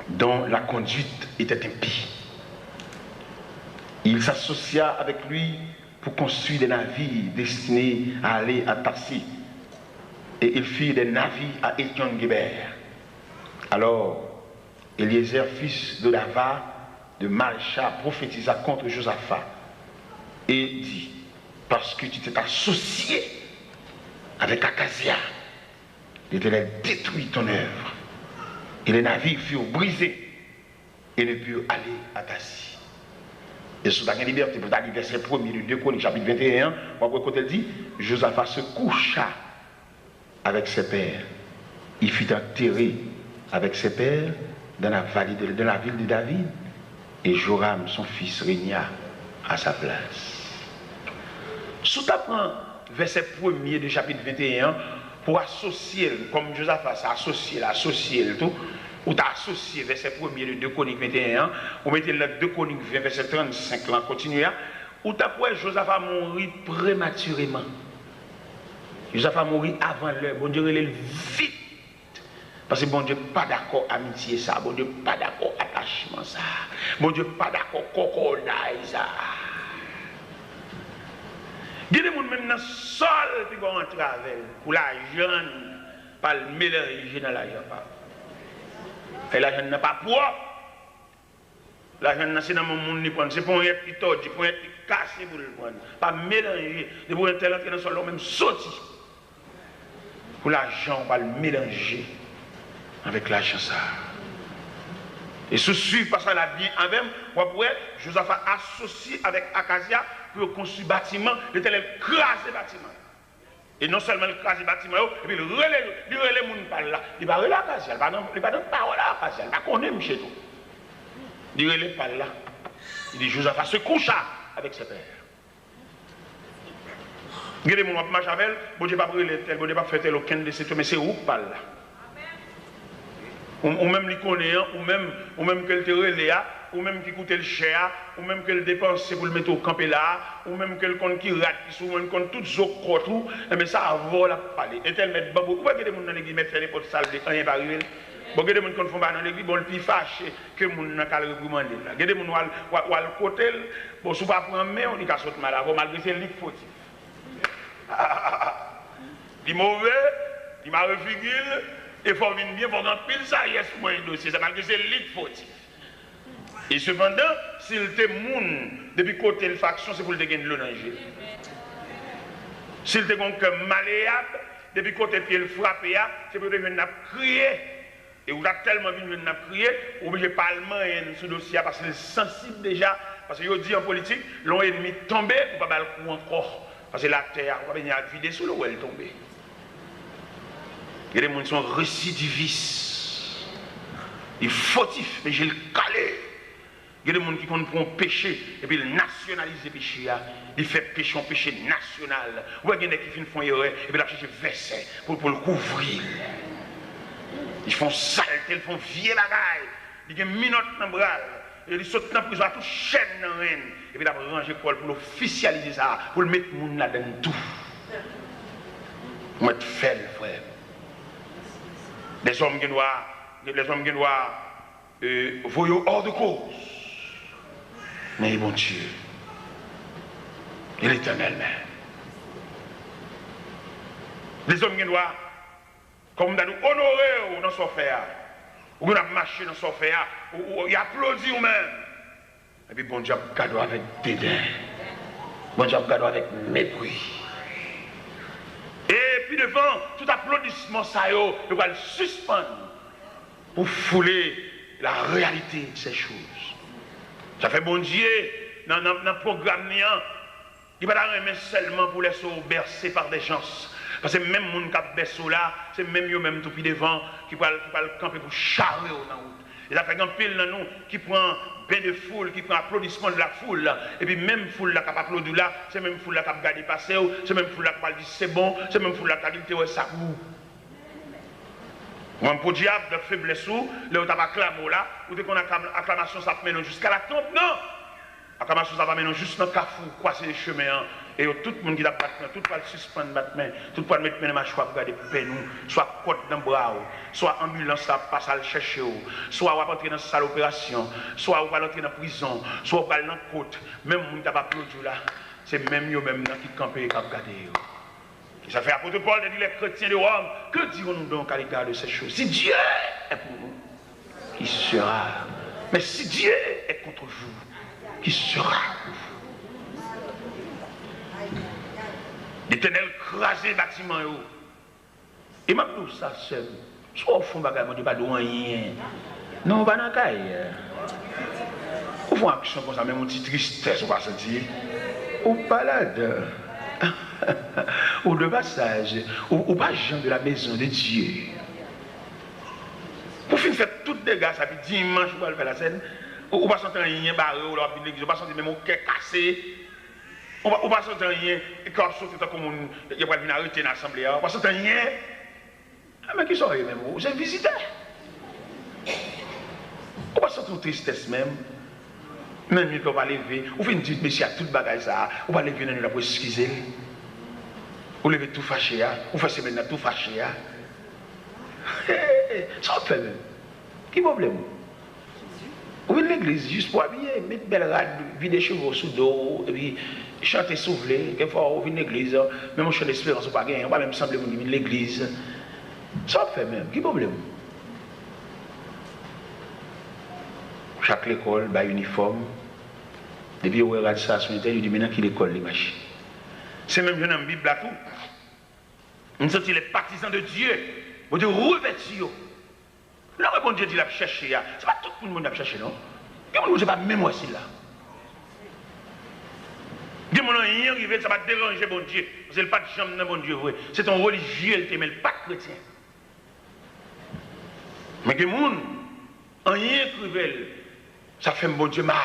dont la conduite était impie. Il s'associa avec lui pour construire des navires destinés à aller à Tarsis. Et il fit des navires à Étion-Guéber. Alors, Eliezer, fils de Dava, de Malcha, prophétisa contre Josaphat et dit, parce que tu t'es associé avec Akazia, l'Éternel détruit ton œuvre. Et les navires furent brisés et ne purent aller à Tarsis. Et sous la liberté, pour aller verset 1er de 2 Chroniques, chapitre 21, on voit quand elle dit, Josaphat se coucha avec ses pères. Il fut enterré avec ses pères dans la vallée de la ville de David, et Joram, son fils, régna à sa place. Sous t'apprends verset 1er de chapitre 21, pour associer, comme Josaphat s'est associé le tout, ou t'as associé verset 1er de 2 Chroniques 21, ou mettez le 2 Chroniques 20, verset 35, là, continue, ou t'as pour Josaphat mourir prématurément. Josaphat mourir avant l'heure, bon Dieu, il est vite. Parce que bon Dieu pas d'accord amitié ça, bon Dieu pas d'accord attachement ça, bon Dieu pas d'accord coconaille ça. Il y a des gens même dans le sol qui vont entrer avec pour la jeune, pas le mélanger dans la jeune. Et la jeune n'a pas propre. La jeune c'est dans mon monde qui prend, c'est pour un petit tordu, pour un petit cassé pour le prendre. Pas mélanger, de pour un tel entrer dans le sol, même sorti. Pour la jeune, pas le mélanger avec la jeune ça. Et ce suivre parce que la vie en même, après, Josaphat associé avec Akazia pour construire bâtiment, l'Éternel crase le bâtiment. Et non seulement il crase le bâtiment, et puis il relève les gens par là. Il va relève Akazia, il va donner parole à Akazia, il va connaître chez nous. Il relève par là. Il dit Josaphat se coucha avec ses pères. Il y a des gens qui marchent avec elle, bon Dieu pas brûler tel, bon Dieu pas faire tel aucun de ces trucs, mais c'est où par là. Ou même les connaît, ou même qu'elle te relève, ou même qui coûte le cher, ou même qu'elle dépense pour le mettre au campé là, ou même qu'elle compte qui rate, qui souvent compte tout ce qu'on mais ça avant la parler. Et elle met babou. Vous voyez que des gens dans l'église mettent les potes sales, rien pas arrivé. Bon, il y a des gens qui font dans l'église, bon, le plus fâché que les gens n'ont qu'à le reprimander. Il y a des gens qui ont le côté, bon, si vous ne prenez pas main, on dit qu'à sauter mal avant, malgré c'est le fautif. Il est mauvais, il m'a refiguré. Et il faut venir bien, il faut rentrer pile ça, il y a ce moyen dossier, malgré c'est lit fautif. Et cependant, s'il te moun, depuis côté de faction, c'est pour le gagner de l'eau dans le jeu. S'il te gon comme malléable, depuis côté de le frapper, c'est pour venir crier. Et vous avez tellement venir crier, obligé de parler sur le dossier parce qu'il est sensible déjà. Parce que vous dit en politique, l'on ennemi tombé, vous ne pouvez pas le coup encore. Parce que la terre, vous ne pouvez pas vider sous l'eau où elle est tombée. Il y a des gens qui sont récidivistes. Ils sont fautifs, mais j'ai le calé. Il y a des gens qui comprennent péché et puis ils nationalisent le péché. Ils font péché en péché national. Ou il y a des gens qui font erreur et puis ils cherchent verset pour le couvrir. Ils font saleté, ils font vieux bagaille. Ils ont minote dans le bras. Ils sautent dans la prison à toute chaîne dans la reine. Et puis ils ont rangé pour l'officialiser ça, pour le mettre le monde là-dedans tout. Pour mettre fait le frère. Les hommes qui doivent voyer hors de cause. Mais bon Dieu, et l'Éternel même. Les hommes qui doivent, comme nous honorer dans son faire, ou nous marcher dans son faire, ou y applaudir nous-mêmes. Et puis bon Dieu, cadeau avec dédain. Bon Dieu, cadeau avec mépris. Et puis devant tout applaudissement, ça y est, il va le suspendre pour fouler la réalité de ces choses. Ça fait bon Dieu, dans le programme, il ne va pas remettre seulement pour les sauts bercés par des gens. Parce que même les gens qui ont bercé là, c'est même eux même tout puis devant qui va camper pour charrer dans la route. Et ça fait un pile dans nous qui prend bain de foule, qui prend applaudissement de la foule là. Et puis même foule là qui a applaudi là, c'est même foule là qui a regardé passer, c'est même foule là qui a dit c'est bon, c'est même foule là qui a dit ça vous. Ou un pour diable de faiblesse ou, là où tu as acclamé là, ou dès qu'on a acclamation ça mène jusqu'à la tombe, non! Acclamation ça va mener juste dans le cafou, croiser les chemins, et tout le monde qui a battu, tout le monde suspendre battre, tout le monde mettre les mâchoires pour garder peine, soit côte dans le bras, soit ambulance ça passe à le chercher, soit on va entrer dans cette salle d'opération, soit on va entrer dans la prison, soit on va aller dans la côte, même les gens qui ont applaudi là, c'est même eux même qui campent et qui regardent. Ça fait apôtre Paul de dire les chrétiens de Rome, que dirons-nous donc à l'égard de ces choses? Si Dieu est pour nous, qui sera? Mais si Dieu est contre vous, qui sera? L'Éternel crasé le bâtiment. Et m'a dit ça seul. Soit au fond, je ne pas de rien. Non, pas dans le cas. Au fond, action comme ça, même une petite tristesse, on va se dire. Ou balade. Ou de passage, ou pas gens de la maison de Dieu. Pour finir, faire tout dégâts, ça fait dimanche, pour faire la scène, ou pas sentir rien barré, ou l'église, ou pas sentir même mon cœur cassé, ou pas sentir rien, et quand sauf comme il y a pas de venir arrêter dans l'assemblée, ou pas sentir rien. Ah, mais qui sont même vous êtes visiteur. Ou pas sentir tristesse même. Même si on va lever, ou fait une petite monsieur à tout le bagage ça, on va lever dans la pour excuser. Ou lever tout fâché, ou faire semaine tout fâché. Ça fait même. Qui problème? Ou venez l'église juste pour habiller, mettre belle rade, vider chevaux sous dos, et puis chanter souffler, quelquefois on vient l'église, même on chante l'espérance ou pas gagner, on va même sembler venir l'église. Ça fait même. Qui problème? Chaque école a un uniforme. Depuis on regarde ça sur Internet, il dit maintenant qu'il école les machines. C'est même dans la Bible là tout. On sent les partisans de Dieu. On dit revêtir. Là où bon Dieu dit la chercher, c'est pas tout le monde qui a cherché, non? Il y a des gens qui pas même aussi là. Il y a des gens qui arrivent, ça va déranger bon Dieu. C'est pas de chambre dans bon Dieu. C'est ton religieux, mais pas chrétien. Mais que les gens, rien qui ça fait un bon Dieu mal.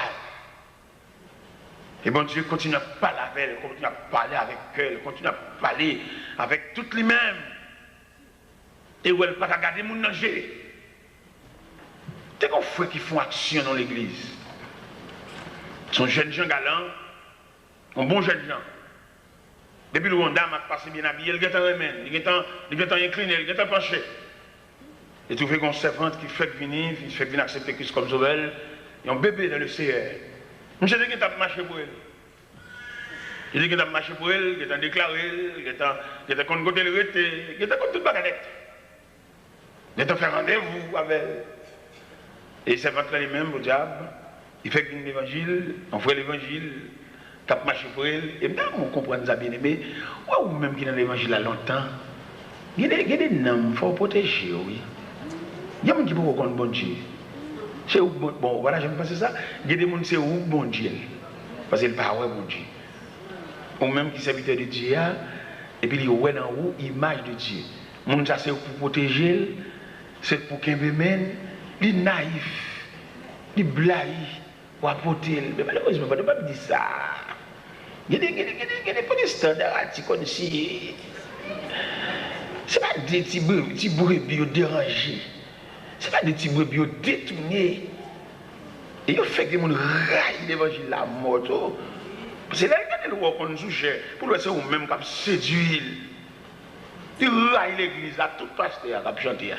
Et bon Dieu continue à parler avec elle, continue à parler avec elle, continue à parler avec toutes les mêmes. Et où elle ne peut pas regarder mon danger. C'est qu'on fait qui font action dans l'église. Son jeune gens galants, un bon jeune gens. Depuis le Rwanda m'a passé bien habillé, il est en remède, il est en incliné, il est en penché. Et tout fait qu'on servante qui fait venir, il fait venir accepter Christ comme sauveur. Il y a un bébé dans le CR. Je dis qu'il a marché pour elle. Il dit qu'il a marché pour elle, qu'il a déclaré, qu'il a contre côté le rété, qu'il a contre toute baguette. Il a fait rendez-vous avec elle. Et c'est ventre lui-même, le diable. Il fait l'évangile, on fait l'évangile, il a marché pour elle. Et même on comprend ça bien aimé, ou même qui est dans l'évangile à longtemps, il y a des noms, il faut protéger, oui. Il y a des gens qui peuvent reconnaître bon Dieu. C'est où bon, voilà, j'aime penser ça. Il y a des gens qui c'est où bon Dieu. Parce qu'il parle ouais bon Dieu. Ou même qui serviteur de Dieu, et puis il y a dans où image de Dieu. Mon ça c'est pour protéger, c'est pour qu'il mène, il est naïf, il est blague, pour apporter. Mais malheureusement, on ne peut pas dire ça. Il y a des standards comme si. Ce n'est pas des petits brebis dérangés. Ce n'est pas des petits brebis détournés. Et il fait que les gens raillent l'évangile la mort. C'est là qu'il y a des lois qu'on sujet pour le faire même comme séduire. Il raille l'église à tout pasteur à chanter.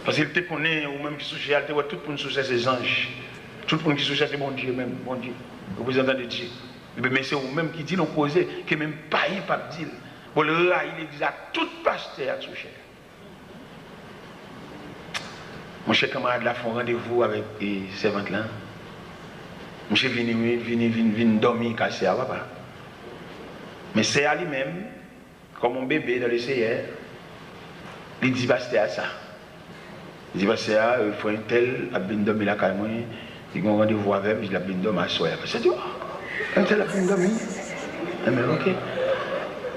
Parce qu'il te connaît, ou même qui sujet, tout le monde sujet c'est anges. Tout le monde qui sujet c'est bon Dieu même, bon Dieu, représentant de Dieu. Mais c'est vous-même qui dit l'opposé, qui même pas y pas dire. Pour le raille l'église à tout pasteur à sujet. Mon cher camarade là font rendez-vous avec les servantes là. Monsieur vient dormir cassé à papa. Mais c'est à lui-même, comme un bébé dans le CR, il dit pasteur à ça. Il dit, pasteur, il faut un tel, à bien dormir la caille, il a un rendez-vous avec, il a bien dormir à soir. C'est tout. Un tel a bien dormir. Mais ok.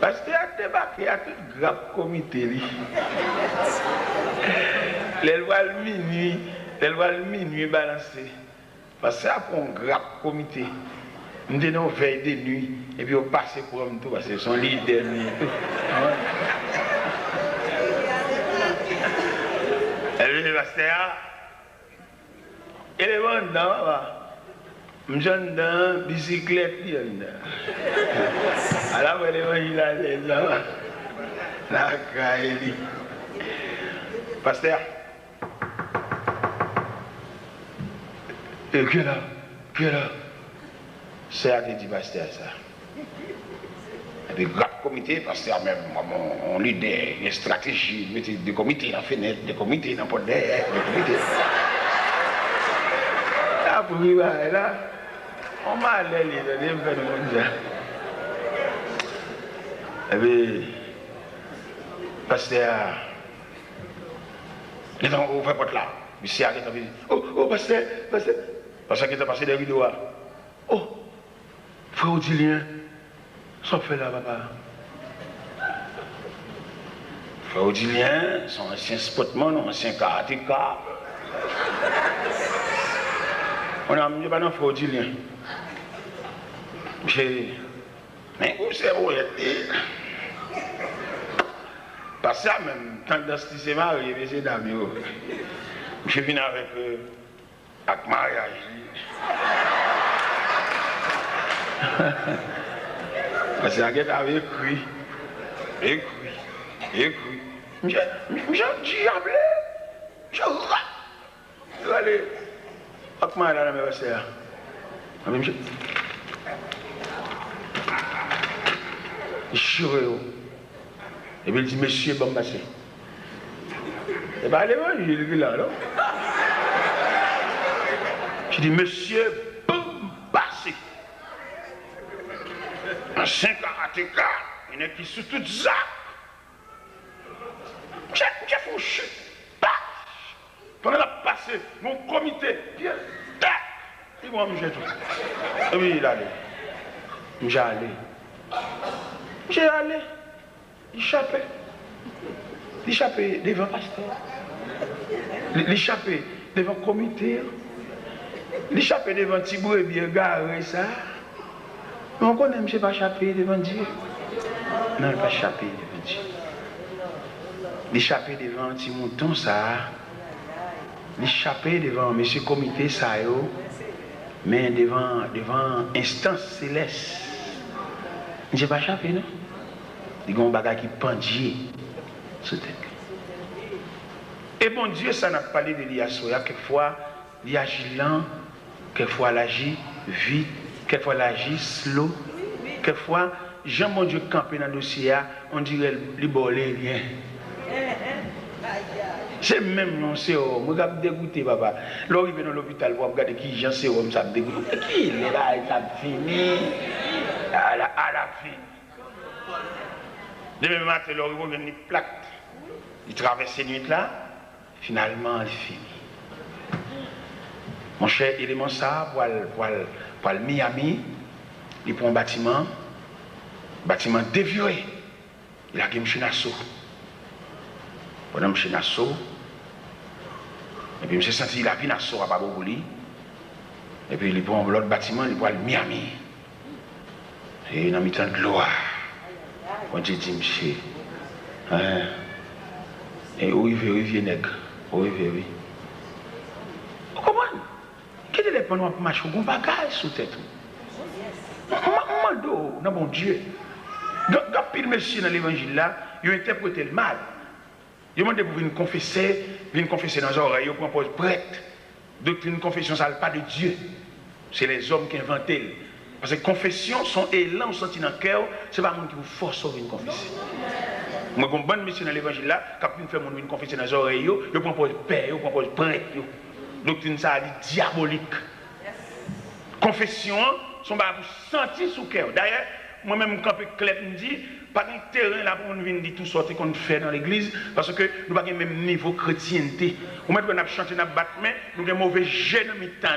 Parce qu'il y a débarqué à tout grave comité. Les lois le minuit balancées. Parce que c'est un grave comité. Nous avons veille de nuit et puis on passe pour eux tout parce que son leader. Et puis le pasteur, il est bon dedans. Je suis dans bicyclette. Alors, il a les gens. La caille. Pasteur. Et qui est là? C'est à qui dit pasteur ça. Et puis, grave comité, pasteur même, on lit des stratégies, des comités dans la fenêtre, des comités dans le pot d'air, des comités. Là, pour y aller là. On m'a allé les donner, et puis, pasteur, il est en fait porte là. Monsieur a dit, oh, pasteur, qui est passé des vidéos. Oh, frère Odilien, ça fait là, papa. Frère Odilien, son ancien spotman, ancien karatéka. On a mis pas dans frère Odilien. Mais où c'est où parce que même, tant que dans ce marié, c'est d'amis. Je viens avec mariage. Parce que la avait écrit. Je allez, avec mariage, la même sœur. Et puis il dit, monsieur Bambassé. Et bien, l'évangile là, non? Je dis, monsieur Bambassé. Ancien karatéka, il y en a qui sont tout ça. J'ai fait un chute. Pendant la passé, mon comité, il m'a mis tout. Et puis il allait. J'ai allé. Il échappait devant le pasteur. Il échappait devant le comité. Il échappait devant le petit bouet bien garé ça. Mais on connaît, je ne sais pas échapper devant Dieu. Non, il ne pas échapper devant Dieu. Il échappait devant un petit mouton ça. Il échappait devant M. Comité ça, mais devant instance céleste. Je ne sais pas échapper, non? Il y a un bagage qui pendit sur tête. Et bon Dieu, ça n'a pas parlé de l'Iasoya. Quelquefois, il agit lent, quelquefois, il agit vite, quelquefois, il agit slow. Quelquefois, Jean, mon Dieu, campé dans le dossier, on dirait qu'il ne rien. C'est même non, c'est oh, je suis dégoûté, papa. Là, il vient dans l'hôpital pour regarder qui Jean, c'est oh, ça me dégoûte. Qui est là, il a fini. À la fin. Demain matin, il y a une plaque. Il traverse ces nuits là, finalement, il finit. Mon cher, il est ça pour le Miami, il prend un bâtiment dévié. Il a gagné un Nassau. Pendant que Nassau, et puis je me suis senti la vie Nassau à Babouli. Et puis il prend l'autre bâtiment, il prend le Miami. Et il a mis tant de gloire. Quand j'ai dit, monsieur, et où il vient, nègre, où il vient, oui. Vous comprenez? Quel est le plan pour marcher? On va bagage sous tête. Non, mon Dieu. Quand pile monsieur dans l'évangile là, il a interprété le mal. Il a demandé pour venir confesser dans les oreilles, il propose prêtre. Donc une confession, ça ne parle pas de Dieu. C'est les hommes qui inventent. Parce que confession, son élan senti dans le cœur, ce n'est pas le monde qui vous force à venir confesser. Moi, comme bonne mission dans l'évangile là, quand vous faites une confession dans les oreilles, il propose père, il propose prêtre. Doctrine ça dit diabolique. Confession, sont pas vous sentir sous cœur. D'ailleurs, moi-même, quand je me dis, pas de terrain là pour nous venir dire tout sorte qu'on fait dans l'église, parce que nous n'avons pas le même niveau de chrétienté. Ou même quand on chante, on battre, mais nous avons un mauvais jet dans le temps.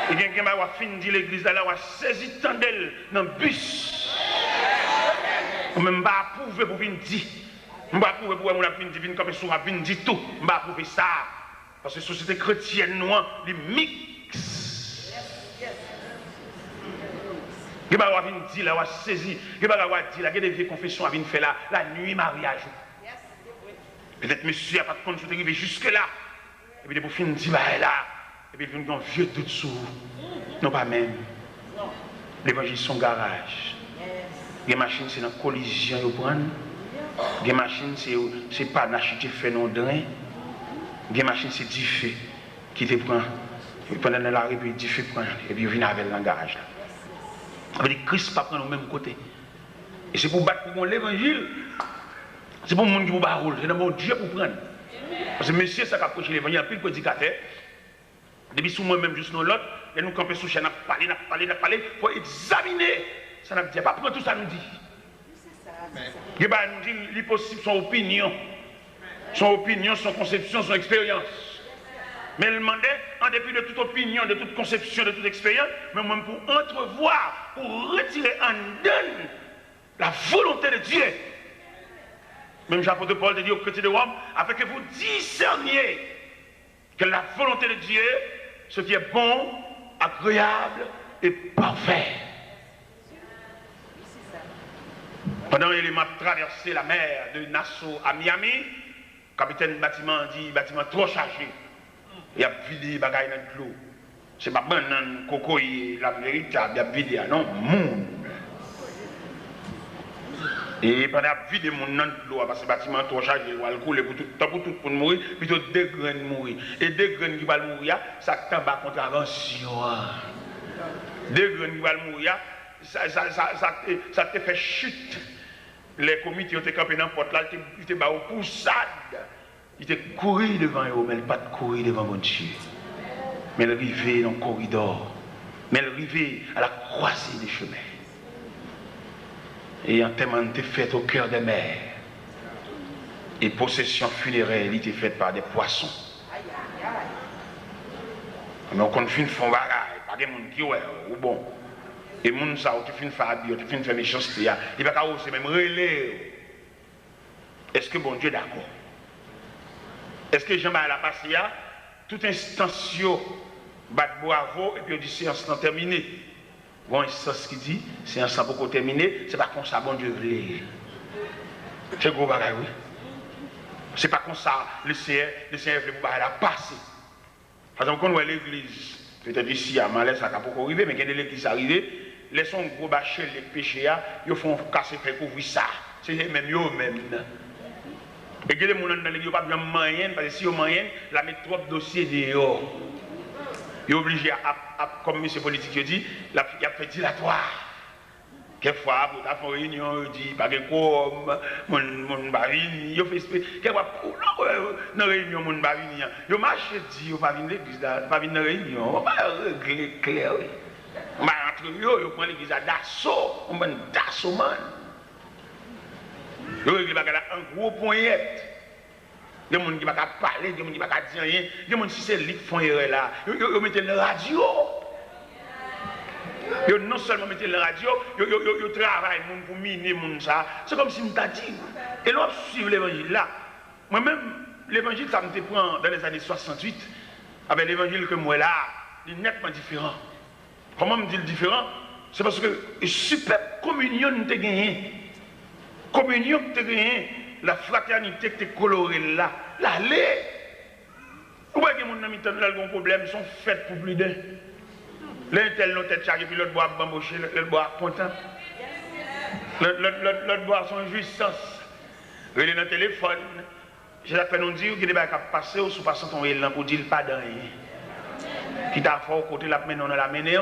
Et bien, quand on a fini de l'église, là, on a saisi tant d'elle dans le bus. Ou même pas approuver pour venir dire. Je ne vais pas approuver pour venir dire, comme si on a venir dire tout. Je ne vais pas approuver ça. Parce que la société chrétienne, nous, les mix. Je ne vais pas venir dire, là, on a saisi. Je ne vais pas dire, là, il y a des vieilles confessions à venir faire là, la nuit mariage. Peut-être monsieur n'a pas de compte, je arrivé jusque-là. Et puis, pour finir, dire, là. Et puis, il y a un vieux doute sur vous. Non, pas même. L'évangile, c'est son garage. Les machines, c'est dans la collision, ils prennent. Les machines, c'est pas d'acheter fait non drain. Les machines, c'est du feu qui te prend. Pendant la rue, puis du feu prend. Et puis, il vient avec le garage. Ça veut dire que Christ ne pas prendre au même côté. Et c'est pour battre pour l'évangile. C'est pour le monde qui vous barre. C'est dans mon Dieu pour prendre. Parce que monsieur, ça a prêché l'évangile, il y a plus de prédicateur. Depuis sous moi-même, juste dans l'autre, et nous campons sous chaîne, on a parlé, il faut examiner. Ça n'a pas prendre tout ça nous dit. Il nous dit l'impossible, son opinion. Son opinion, son conception, son expérience. Mais il demandait, en dépit de toute opinion, de toute conception, de toute expérience, mais même pour entrevoir, pour retirer en donne la volonté de Dieu. Même l'apôtre Paul te dit aux chrétiens de Rome, afin que vous discerniez que la volonté de Dieu, ce qui est bon, agréable et parfait. Pendant qu'il m'a traversé la mer de Nassau à Miami, le capitaine du bâtiment dit bâtiment trop chargé. Il a vidé les bagages dans l'eau. C'est pas bon, coco, l'Amérique, il a vidé, non, monde. Et pendant qu'il a vidé mon nom de l'eau, parce que le bâtiment trop chargé, il va le couler pour tout pour mourir, plutôt 2 graines mourir. Et 2 graines qui vont mourir, ça tombe à contravention. 2 graines qui vont mourir, ça te fait chute. Les comités ont été campés dans la porte là, ils étaient au poussade. Ils étaient couru devant eux, mais pas de courir devant mon Dieu. Mais ils arrivaient dans le corridor. Mais ils arrivaient à la croisée des chemins. Et un témoin était fait au cœur des mers. Et possession funéraire était faite par des poissons. Donc on finit de faire bagaille, pas des gens qui ouais, ou bon. Et les gens qui finissent de faire habiller, qui finissent de faire méchanceté, ils ne peuvent pas même relais. Est-ce que bon Dieu est d'accord? Est-ce que Jean-Marie a passé là, toute instance, bat bravo, et puis on dit séance non terminée. Bon instance qui dit, séance pas pour terminer, c'est pas comme ça, bon Dieu voulait. C'est gros bagage, oui. C'est pas comme ça, le Seigneur veut la passer. Par exemple, quand on voit l'église, peut-être ici à Malais, ça n'a pas arrivé, mais quand l'église est arrivée, laissons gros bâcher les péchés, ils font casser, faire couvrir ça. C'est même eux même. Et que les gens dans l'église n'ont pas besoin de moyens, parce que si ils ont moyen, la mettre trop de dossiers dehors. Ils sont obligés, comme M. Politique dit, il a fait dilatoire. Quelquefois, pour faire une réunion, il dit, pas de quoi, mon barine, il fait quelquefois, dans la réunion, mon barine, il marche, il dit, pas venir l'église, pas venir dans la réunion, on va régler clair. On va rentrer, il prend l'église d'assaut, on va d'assaut, man. Il y a un gros poignette. Il y a des gens qui ne peuvent pas parler, il y a des gens qui ne peuvent pas dire rien. Il y a des gens qui c'est lui qui font erreur là. Ils mettent la radio. Ils non seulement mettent la radio, ils travaillent pour miner ça. C'est comme si on t'a dit. Et là, on suit l'évangile là. Moi-même, l'évangile, ça me prend dans les années 68. Avec l'évangile que moi là, il est nettement différent. Comment me dit le différent? C'est parce que super communion nous avons gagné. Communion que tu as gagné, la fraternité que tu as colorée là, l'allée. Où est-ce que mon ami a un problème? Ils sont faits pour plus d'un. L'un tel l'autre tête chargée, puis l'autre boit bamboché, l'autre boit content. L'autre boit son jouissance. Il est dans le téléphone. J'ai fait nous dire qu'il est passé ou sous passant ton élan pour dire pas de rien. Qui t'a fait au côté la main, on l'a mené.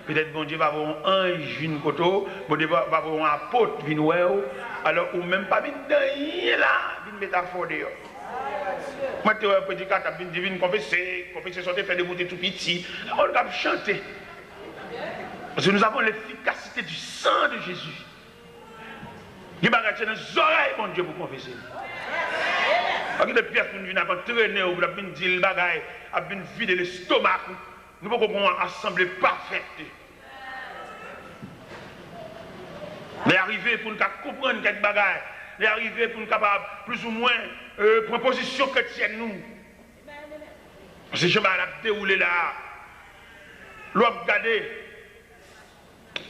Peut-être bon Dieu va avoir un ange vin koto, bon Dieu va avoir un apôtre vin ouéo, alors ou même pas vin rien là, vin métaphore dehors. Moi tu vois prédicateur vin divine confesser sortir faire des bouteilles tout petit, on va chanter. Parce que nous avons l'efficacité du sang de Jésus. Il y a des dans les oreilles, mon Dieu, pour confesser. Parce que des pièces qui viennent entraîner, ou viennent dire le bagaille, viennent vider l'estomac. Nous ne pouvons pas avoir une assemblée parfaite. Mais arriver pour nous comprendre quelques bagailles, mais arriver pour nous capable plus ou moins proposition chrétienne nous. Parce que je vais dérouler là. L'on regarder.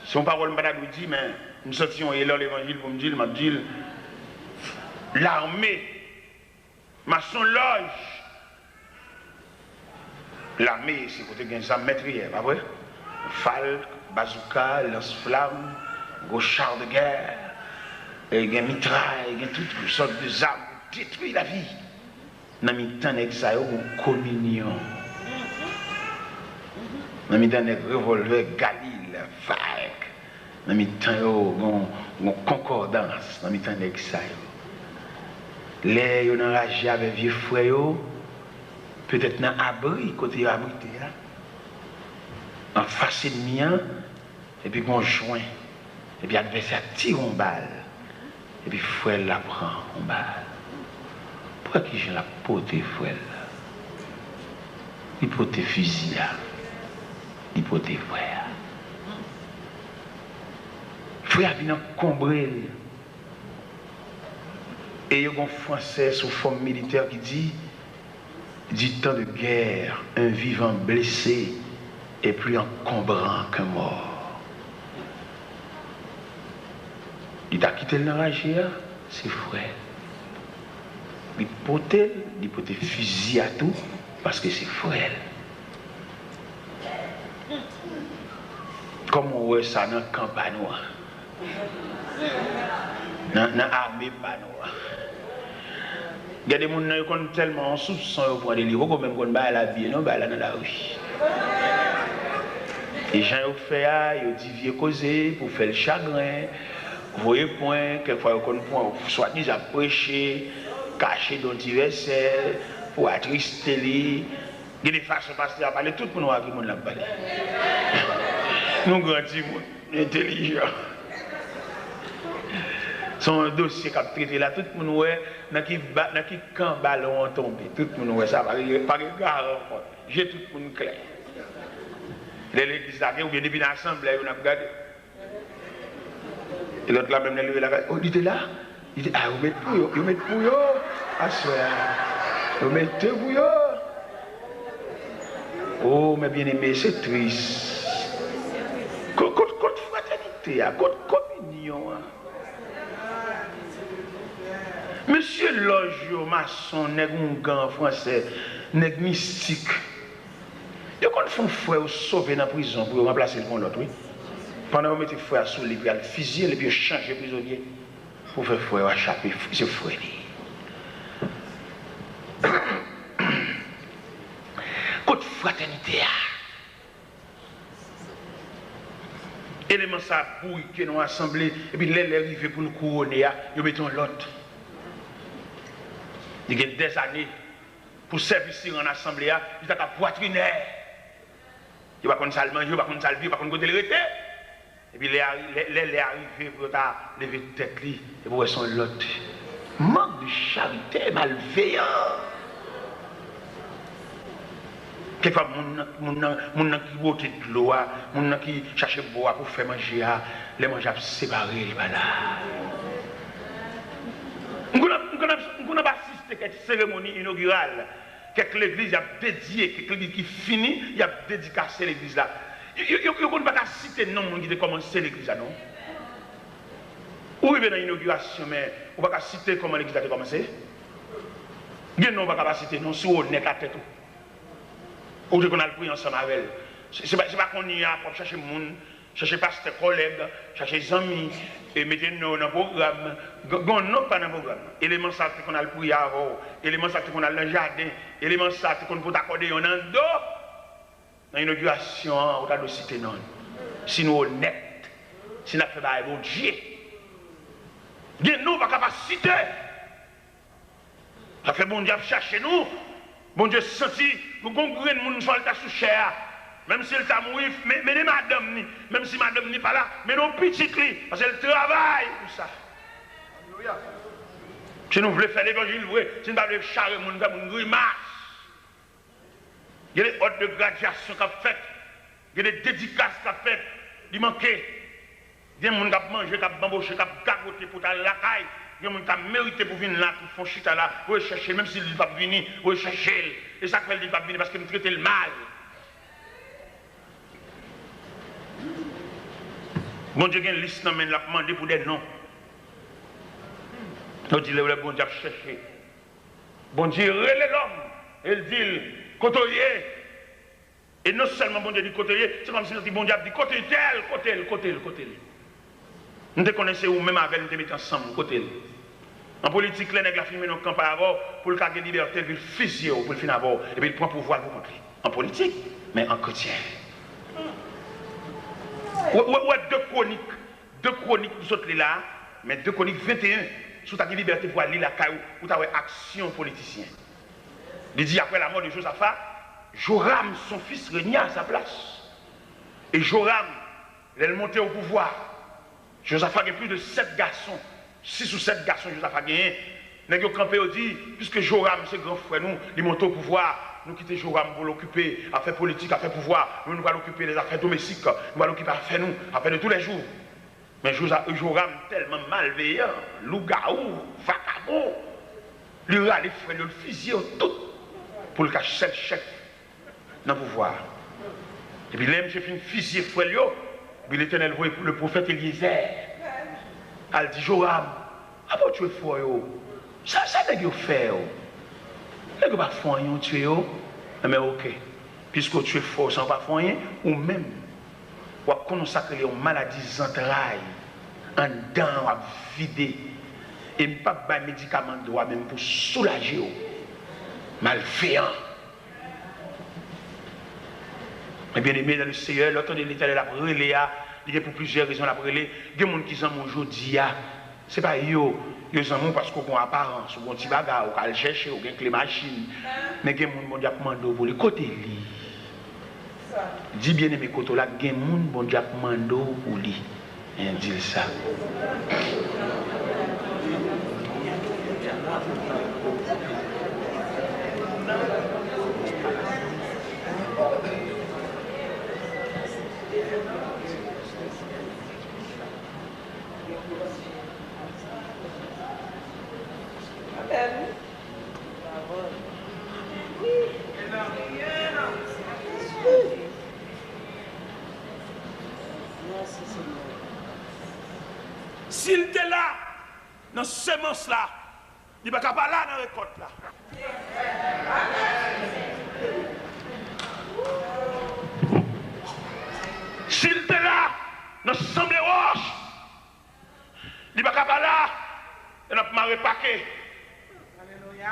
Son parole m'a dit, mais nous sortions là l'évangile pour me dire, m'a dit, l'armée, maçon loge. L'armée, c'est côté gain ça maîtrière, pas vrai? Falque, bazooka, lance-flamme, gros char de guerre, et gain mitraille, gain toutes sortes de armes pour détruire la vie. Dans le temps ça une communion. Dans le temps revolver Galil, Falque. Dans le temps une concordance. Dans le temps ça. Les gens enragés avec vieux frères, peut-être dans l'abri, côté abrité là. En face de mien, et puis qu'on joint. Et puis l'adversaire tire une balle. Et puis frère la prend une balle. Pourquoi qui j'ai la pote frère? Il pote fusil là. Il pote frère. Frère vient combrer. Et il y a un Français sous forme militaire qui dit temps de guerre, un vivant blessé est plus encombrant qu'un mort. Il a quitté le nageur, c'est frère. Il peut fusil à tout parce que c'est frère. Comme on voit ça dans le camp panois, dans l'armée panois. Il y a des gens qui sont tellement en soupçon pour des livres, même quand on va à la vie, non, dans la rue. Les gens ont fait, ils ont dit vieux causer pour faire le chagrin. Vous voyez, point, quelquefois, soit disant prêcher, cacher dans diversaires, pour attrister les. Il y a des façons de parler, tout le monde qui monde l'a parlé. Nous grandis, intelligents. Son dossier qui a traité là, tout le monde dans qui camp ballon tombé, tout le monde ça, par regard, j'ai tout le monde clair. L'église là, ou bien depuis l'assemblée, on a regardé. Et l'autre là, même levé là, oh, il était là. Il dit, ah, vous mettez pour yo, ah, vous mettez pour yo. Oh, mes bien-aimés, c'est triste. Côte fraternité, côte communion. Monsieur Logio, maçon, nèg un français, nèg mystique. Ils font frère sauver dans la prison pour remplacer le l'autre, oui. Pendant que vous mettez frère sous les pieds, fusiller et puis changer prisonnier pour faire frère échapper, c'est frère. Côte fraternité. Élément ça pour que nous assemblés et puis les arrivés pour nous couronner, ils mettent l'autre. Il y a des années pour servir en assemblée, ils ont poitrinaire. Ils ne savent pas qu'on manger, ils ne savent pas qu'on vivre, ils ne savent pas qu'on côté le rete. Et puis les arrivés pour lever tête et pour son l'autre. Manque de charité, malveillant. Quelquefois, mon qui boit de l'eau, mon qui cherche boire pour faire manger, les manger séparés, les malades. On n'a pas assisté à cette cérémonie inaugurale que l'église a dédiée, que l'église qui finit, il a dédicacé l'église là. Il ne pas citer non qui a commencé l'église là, non? Ou il y a dans l'inauguration, mais on ne va pas citer comment l'église a commencé. Il ne va pas citer non, si on n'est qu'à tête. Ou qu'on a le prix ensemble avec elle. Ce n'est pas qu'on y a pour chercher le monde, chercher pasteur collègue, chercher les amis, et mettre nous dans le programme. Non, pas dans le programme. Élément ça qu'on a le prix avant, élément ça qu'on a dans le jardin, élément ça qu'on peut accorder en dos. Dans l'inauguration, on a cité non. Si nous sommes honnêtes, si nous faisons bon Dieu, nous pas capacité. Ça fait bon Dieu chercher nous. Bon Dieu senti, nous avons un monde qui sous cher. Même si elle t'a mouru, mais madame, même si madame n'est pas là, mais non petit cli, parce qu'elle travaille pour ça. Si nous voulons faire l'évangile vrai, si nous ne voulons pas charrer mon faire une grimace. Il y a des ordres de graduation qu'on fait, il y a des dédicaces qu'on fait, il manque. Il y a des gens qui ont mangé, qui ont bamboché, qui ont gagoté pour aller à la caille. Il y a des gens qui ont mérité pour venir là, pour faire chita là, pour chercher, même s'il ne va pas venir, pour chercher. Et ça fait qu'il ne va pas venir parce qu'il nous traite le mal. Bon Dieu, il y a une liste qui l'a demandé pour des noms. On dit, le bon Dieu a cherché. Bon Dieu, relève l'homme. Il dit, côtoyer. Et non seulement bon Dieu dit côtoyer, c'est comme si bon Dieu a dit côté tel, côté. Nous te connaissons ou même avec nous te mettons ensemble, côté. En politique, les nègres la filmé dans le camp avant pour le cas de liberté, puis le fusil pour le finir avant, et puis il prend pouvoir pour rentrer. En politique, mais en chrétien. Ouais, deux chroniques, vous êtes là, mais deux chroniques 21, sous ta liberté pour aller la caillou, ou ta action politicien. Il dit après la mort de Josaphat, Joram, son fils, régna à sa place. Et Joram, il est monté au pouvoir. Josaphat a plus de 7 garçons. 6 ou 7 garçons, Josaphat a gagné. Nous avons campé, dit, puisque Joram, c'est grand frère, nous, il monte au pouvoir. Nous quittons Joram pour l'occuper, à faire politique, à faire pouvoir. Nous allons l'occuper des affaires domestiques. Nous allons l'occuper à faire nous, à faire de tous les jours. Mais Joram, tellement malveillant, loup-garou, vagabond, lui a les frères, le fusil tout pour le cacher le chef dans le pouvoir. Et puis, là, j'ai fait une fusillé frère, puis l'Éternel voit le prophète Eliezer. Elle dit, Joram, avant tu es fort, ça n'est pas fait. Ce n'est pas fort, tu es. Mais ok, puisque tu es fort sans pas fort, ou même, ou consacrer les maladies entrailles, en dents, à vider, et ne pas de médicaments droit même pour soulager, malveillant. Mais bien aimé dans le Seigneur, l'autre de l'Éternel a brûlé, il y a pour plusieurs raisons à brûler. Il y a des gens qui sont aujourd'hui, ce n'est pas eux, ils sont parce qu'ils ont apparence, ils ont un petit bagage, ils ont chercher, ils ont les machines. Mais il y a des gens qui ont demandé pour les côtés. Dis bien aimé, côté là, il y a des gens qui ont demandé pour lui. Et dit ça. S'il était là, dans ce semence là, il ne va pas là dans la récolte là. S'il était là, dans ce semble roche, il ne va pas là, il n'a pas repaqué. Alléluia.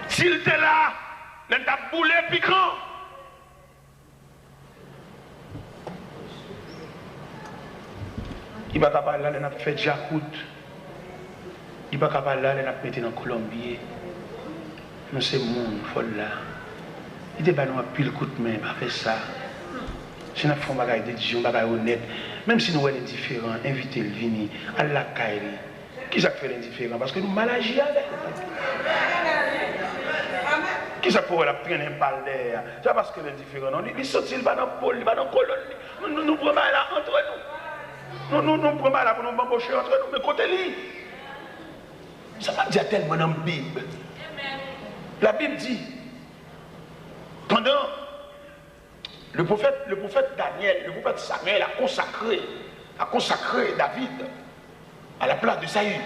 S'il était là, il n'a pas boulé piquant. Il ne va pas là, il a fait Jacout. Il ne va pas là, il a mis dans Colombier. Nous, c'est monde, folle là. Il dit, nous, pile coup de main, pas fait ça. Si nous faisons des bagages de Dieu, des bagages honnêtes, même si nous sommes indifférents, invitez-le, venir, à la caille. Qui ça fait l'indifférent? Parce que nous mal agis avec. Qui ça pour la prendre un balle d'air? C'est parce que l'indifférent, non, il sortit, il va dans le pôle, il va dans le colonne. Nous prenons là entre nous. Nous prenons là pour nous embaucher entre nous, mais côté lui. Ça va dire tellement dans la Bible. La Bible dit, pendant le prophète Daniel, le prophète Samuel a consacré David à la place de Saül.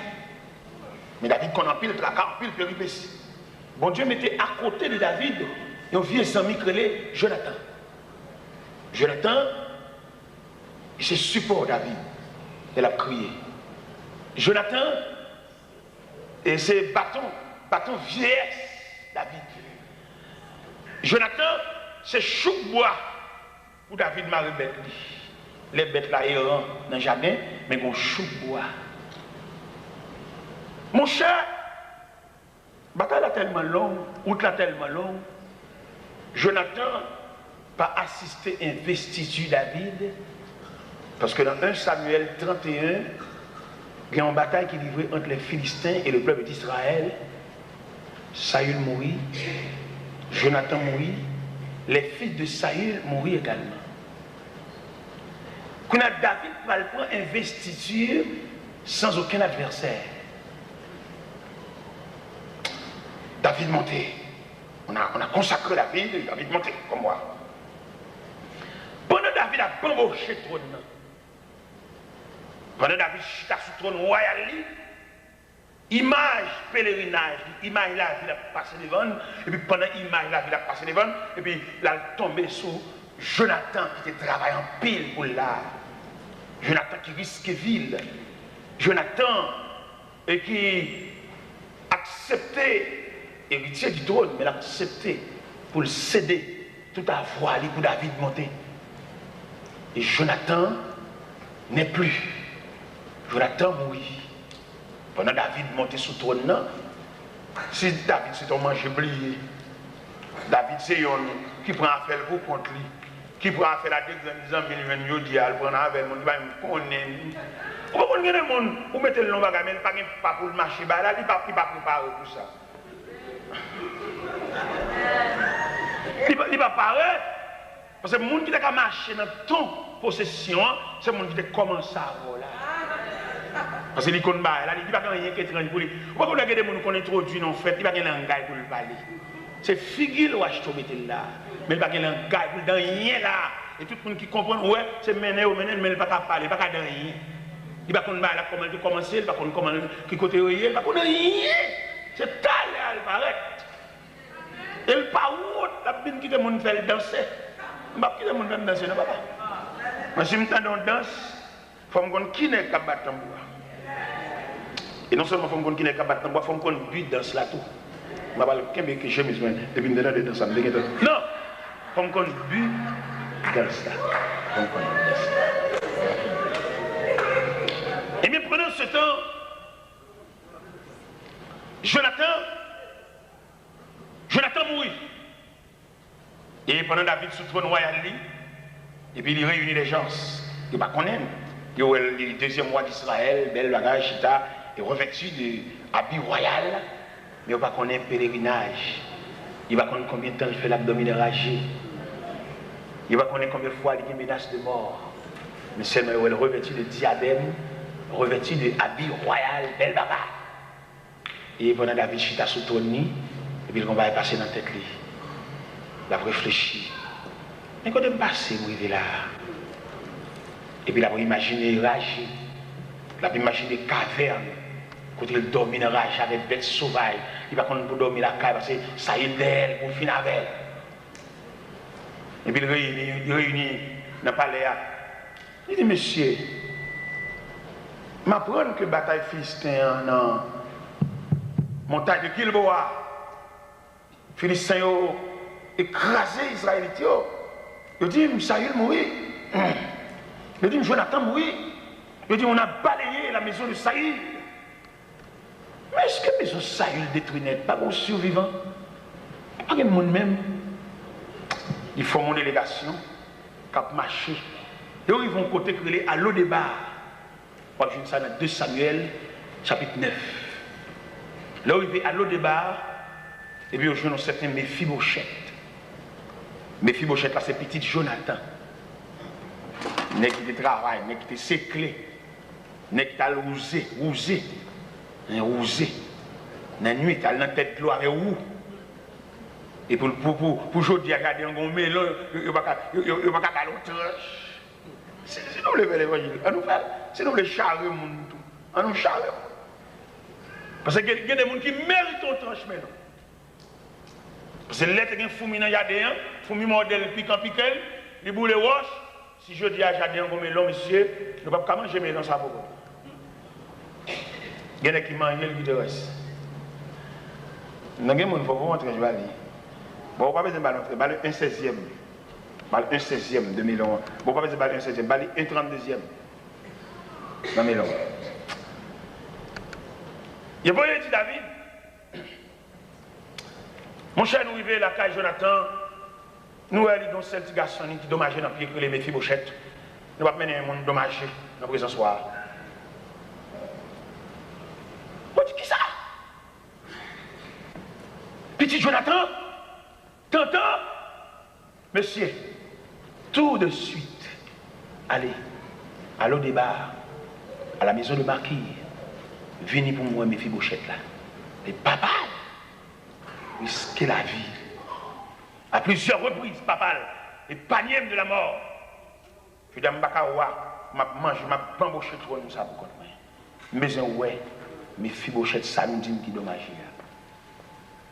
Mais David qu'on empile placard, empile péripétie. Bon Dieu mettait à côté de David un vieux ami créé Jonathan. Jonathan, il se support David. Il a crié. Jonathan, et c'est bâton vieillesse David. Jonathan, c'est chou-bois pour David Marie-Bête. Les bêtes là errant dans le jardin, mais on chou-bois. Mon cher, bataille est tellement longue, route est tellement longue, Jonathan pas assisté à investiture David, parce que dans 1 Samuel 31, il y a une bataille qui est livrée entre les Philistins et le peuple d'Israël. Saül mourit, Jonathan mourit, les fils de Saül mourit également. Quand David va le prendre investiture sans aucun adversaire. David monté. On a consacré David monté, comme moi. Pendant David a bamboché le trône, pendant David chita sur le trône royal, image pèlerinage, image la ville a passé devant, et puis pendant l'image la ville a passé devant, et puis il a tombé sur Jonathan qui était travaillé en pile pour là. Jonathan qui risque ville. Jonathan et qui acceptait héritier du trône, mais l'accepter pour le céder tout à voile pour David monter. Et Jonathan n'est plus. Jonathan mourit. Pendant David monté sur le trône, si David c'est un manger blié, David c'est un qui prend affaire pour contre lui, qui prend affaire à des gens millions de dial, prend affaire mon qui va me connaître. Vous comprenez le monde, vous mettez le nom bagage, mais pas pour le marché, là, il pas préparé pour ça. Il va parler parce que le monde qui a marché dans ton possession, c'est le monde qui a commencé à voler. Parce que il connaît pas, il n'y a pas rien qui est étrange pour lui. Pourquoi vous avez des gens qui ont introduit dans le fait, il n'y a pas de langage pour le parler. C'est figure qui est mettre là, mais il n'y a pas de langage pour le rien là. Et tout le monde qui comprend, ouais, c'est mené ou mené, mais il ne peut pas parler, il ne peut pas dire rien. Il ne peut pas comment il commence, il ne peut pas comment il côté rien, il ne peut pas rien. C'est talé à paraît. Et le pas où la bine qui te monde fait danser. Je ne sais pas qui te monde fait danser, non papa. Mais si je me danse, il faut me qui n'est qu'à battre tambour. Et non seulement il faut me qui n'est qu'à battre tambour, il faut me connaître but dans cela tout. Je ne sais pas que je me suis dit, et puis je me suis dit, non, il faut me connaître but dans cela. Et bien pendant ce temps, Jonathan mourit. Et pendant David sous le trône royal, et puis il réunit les gens. Il ne pas connaître. Il y a le deuxième roi d'Israël, bel bagage, chita, et revêtu d'habits royal, mais il ne pas connaître pèlerinage. Il ne va connaître combien de temps il fait l'abdomen ragé. Il ne va connaître combien de fois il y a une menace de mort. Mais seulement il est revêtu de diadème, revêtu d'habits royal, bel bagage. Et pendant David chita sous le trône, et puis le combat est passé dans la tête. Il a réfléchi. Mais quand il est passé, il est là. Et puis il a imaginé rage. Il a imaginé caverne. Quand il dormit dans rage avec bêtes sauvages. Il va quand pour dormir la cave parce que ça y est d'elle pour finir avec elle. Et puis il réunit dans le palais. Il dit, monsieur, je m'apprends que la bataille philistin dans montagne de Gilboa, Philistins ont écrasé les Israélites. Ils disent, Saül mourit. Ils disent, Jonathan mourit. Ils disent, on a balayé la maison de Saül. Mais est-ce que la maison de Saül détruit net? Pas bon survivant. Pas de monde même. Ils font mon délégation, cap marché. Et ils vont côté créer à l'eau débat. On va ça dans 2 Samuel, chapitre 9. Là où il va à l'eau débat, et puis on a un certain Mephibosheth. Mephibosheth là c'est petit Jonathan. N'est qui travaille, n'est qui séclé, n'est qui a rousé. Dans la nuit, il a la tête de l'eau avec où. Et pour aujourd'hui, regarder un bon mélange, il ne va pas faire l'autre. C'est nous le faire l'évangile. C'est nous le charrer, on nous charrer. Parce qu'il y a des gens qui méritent un tranchement. Parce que l'être qui est fourmi dans Yadéen, fourmi modèle piquant, les boulets roches. Si je dis à Yadéen comme l'homme, monsieur, je ne peux pas manger mais dans sa boue. Il y a des gens qui mangent le vide reste. Dans les gens, il faut rentrer, je vais aller. Bon, on va pas besoin de balle 1/16e. Balle 1/16e de Mélon. Bon, on va pas besoin de balle 1/16e. Balle 1/32e. Dans Mélon. Il y a dit David. Mon cher, nous arrivons à la caille Jonathan. Nous avons un seul petit garçon qui dommagé dans le pied que les Méphibosheth. Nous ne pouvons pas mener un monde dommagé dans la présence soir. On dit qui ça? Petit Jonathan, t'entends? Monsieur, tout de suite, allez, à l'eau débat, à la maison de marquis, venez pour moi Méphibosheth là. Et papa, risquer la vie. À plusieurs reprises, papa, les paniers de la mort. Je dis à Mbakawa, je mange, je bamboché trop nous ça pour contre moi. Mais ouais, Méphibosheth, ça nous dit qui dommage.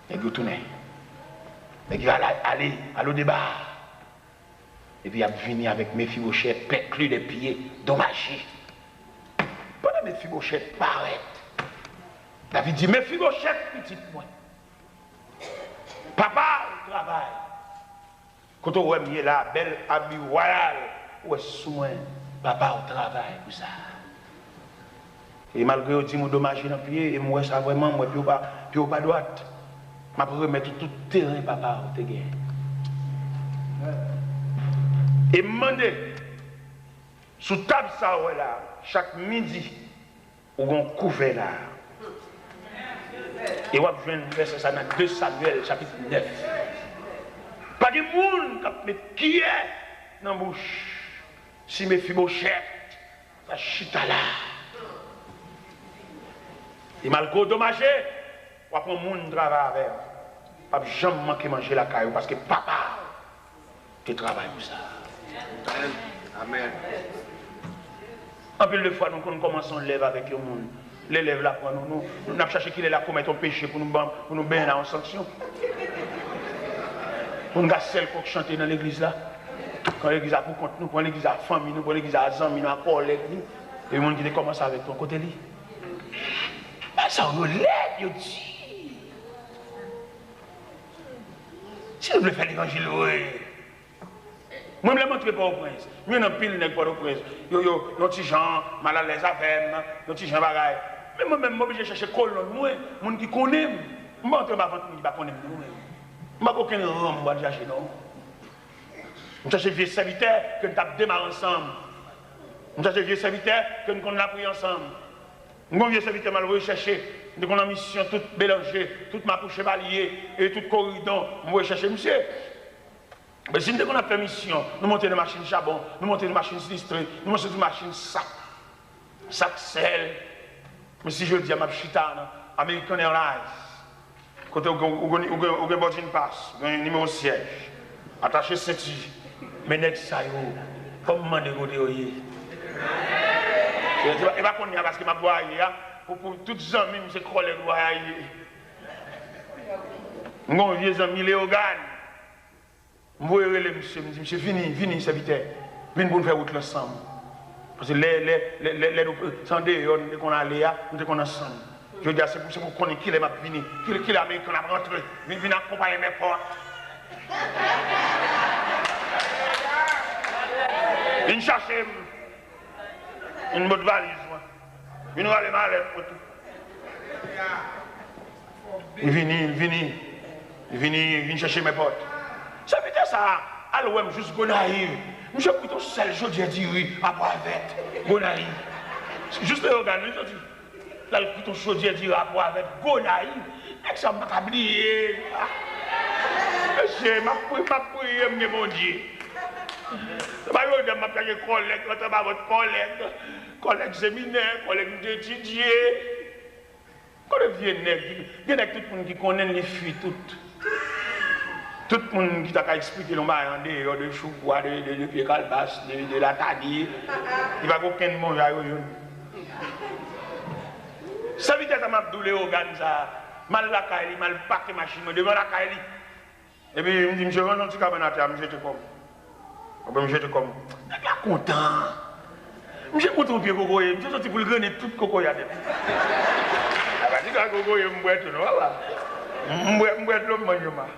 Et vous tournez. Et puis aller à l'eau débat. Et puis il a venu avec Méphibosheth, péclu des pieds, dommagé. Pendant Méphibosheth paraît. David dit, Méphibosheth, petit moi. Papa, il travaille. Quand on voit là, belle habit royal, où est soin, papa, au travail, pour ça. Et malgré que je dis, dommage dans le pied, et moi, ça vraiment, moi, puis au pas droite. Je vais remettre tout le terrain, papa, au te et demander, sous table, ça, là, chaque midi, on a un couvert là. Et on va verser ça dans 2 Samuel, chapitre 9. Pas de monde qui met qui est dans la bouche. Si Méphibosheth, ça chita là. Et malgré dommagé, on va prendre monde travail avec. Pas jamais manquer manger la caillou parce que papa, tu travailles pour ça. Amen. En plus de fois, nous commençons à lever avec le monde. L'élève là, nous avons cherché qu'il est là pour commettre un péché, pour nous baigner en sanction. Pour nous gars celle pour chanter dans l'église là. Quand l'église a pour compte nous, pour l'église a famille, nous, pour l'église a amis, nous, à collègue, et le monde qui commence avec ton côté là. Mais ça, on nous lève, il dit. Si vous voulez faire l'évangile, oui. Moi, je ne le montre pas au prince. Moi, je ne pile pas au prince. Nos petits gens, mal à l'aise avec moi, nos petits gens bagaille. Mais moi-même, je suis obligé de chercher colonne, moi, les gens qui connaissent. Je ne montre pas avant que ne connaissent pas. Je n'ai aucun rang à chercher, non. Je cherche vieux serviteurs que nous avons démarré ensemble. Je cherche vieux serviteurs que nous avons appris ensemble. Nous vieux serviteurs mal recherché. Nous avons une mission toute mélangée, toute ma pouche chevalier et tout corridor. Nous rechercher, monsieur. Mais si nous avons fait mission, nous montons des machines charbon, nous montons des machines sinistrées, nous montons des machines sac sel. Mais si je le dis à ma chita, American Airlines, quand vous avez boarding pass, vous avez un numéro siège, attaché ceinture, mais n'est-ce ça, comment demander au yé? Et pas qu'on y a parce que ma boîte, pour toutes les amis, c'est collègue, mon vieux ami Léogane. Je vais monsieur, venez, serviteur. Venez pour nous faire route ensemble. Parce que les sans dehors, nous qu'on allait là, nous qu'on ensemble. Je veux dire, c'est pour qu'on ait qui les m'a venu, qui les américains a rentré, venez accompagner mes portes. Venez chercher une bonne valise, venez aller mal pour tout. Venez chercher mes portes. Ça veut dire ça, alors juste Gonaïve. Je suis plutôt seul, je dis dire à Boisvette, Gonaïve. Juste le organe, je dis. Là, le plutôt chaud dire à Boisvette, Gonaïve. Et ça m'a oublié. Monsieur, ma prière, mon Dieu. Je m'a fait collègue, votre collègue séminaire, collègue d'étudier. Quand le vieux nègre, il y a tout le monde qui connaît les filles toutes. Tout le monde qui t'a expliqué le en dehors de chou-bois, de pied calebasse, de la tadie, il va aucun monde à eux. Ça veut dire que je suis organes, mal la caille, mal paquet machine, devant la caille. Et puis il me dit, monsieur, je vais dans le cabinet, je jette comme. Je jette comme. Je suis content. Je suis content de coco, je suis sorti pour le gagner tout coco. Je suis coco, je suis boire tout, voilà. Je boire tout le monde.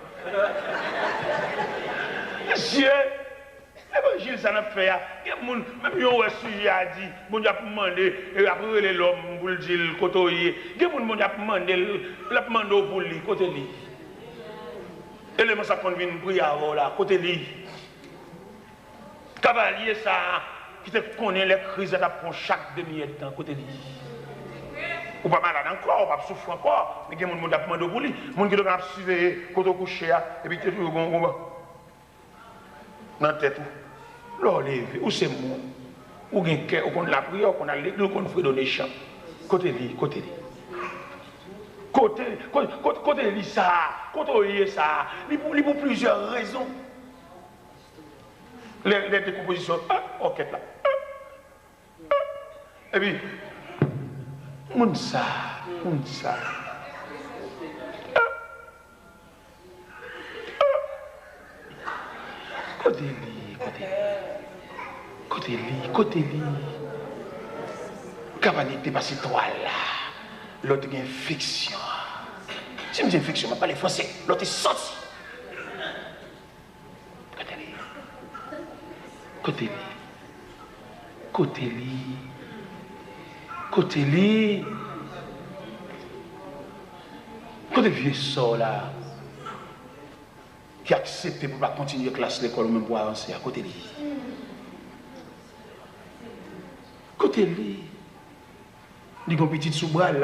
Monsieur, l'évangile, ça n'a fait. Même si on a sujet à dire, on a demandé, et après l'homme pour le dire, le côté, il y a des gens qui ont demandé pour lui, côté lui. Élément ça qu'on vient prier avant là, côté lui. Cavalier ça, qui te connaît les crises à prendre chaque demi-temps côté lui. Ou pas malade encore, ou pas souffrir encore, mais il y a des gens qui ont demandé pour lui. Les gens qui doivent suivre quand on couche, et puis tu es toujours dans la tête. Là, levé, ou c'est moi, ou bien ou qu'on la prière, ou qu'on a l'église, ou qu'on fait donner champ. Côté lui, côté lui. Côté lui ça, côté lui ça, il pour plusieurs raisons. Les décompositions, ok là. Et puis, moun ça. Côté lui. Cavalier t'es passé toi là. L'autre est fiction. Si je dis fiction, je ne parle pas français. L'autre est sorti. Côté lui. Côté vieux sort là. Qui a accepté pour ne pas continuer la classe l'école ou même pour avancer à côté lui. Il y a une petite sous-bral,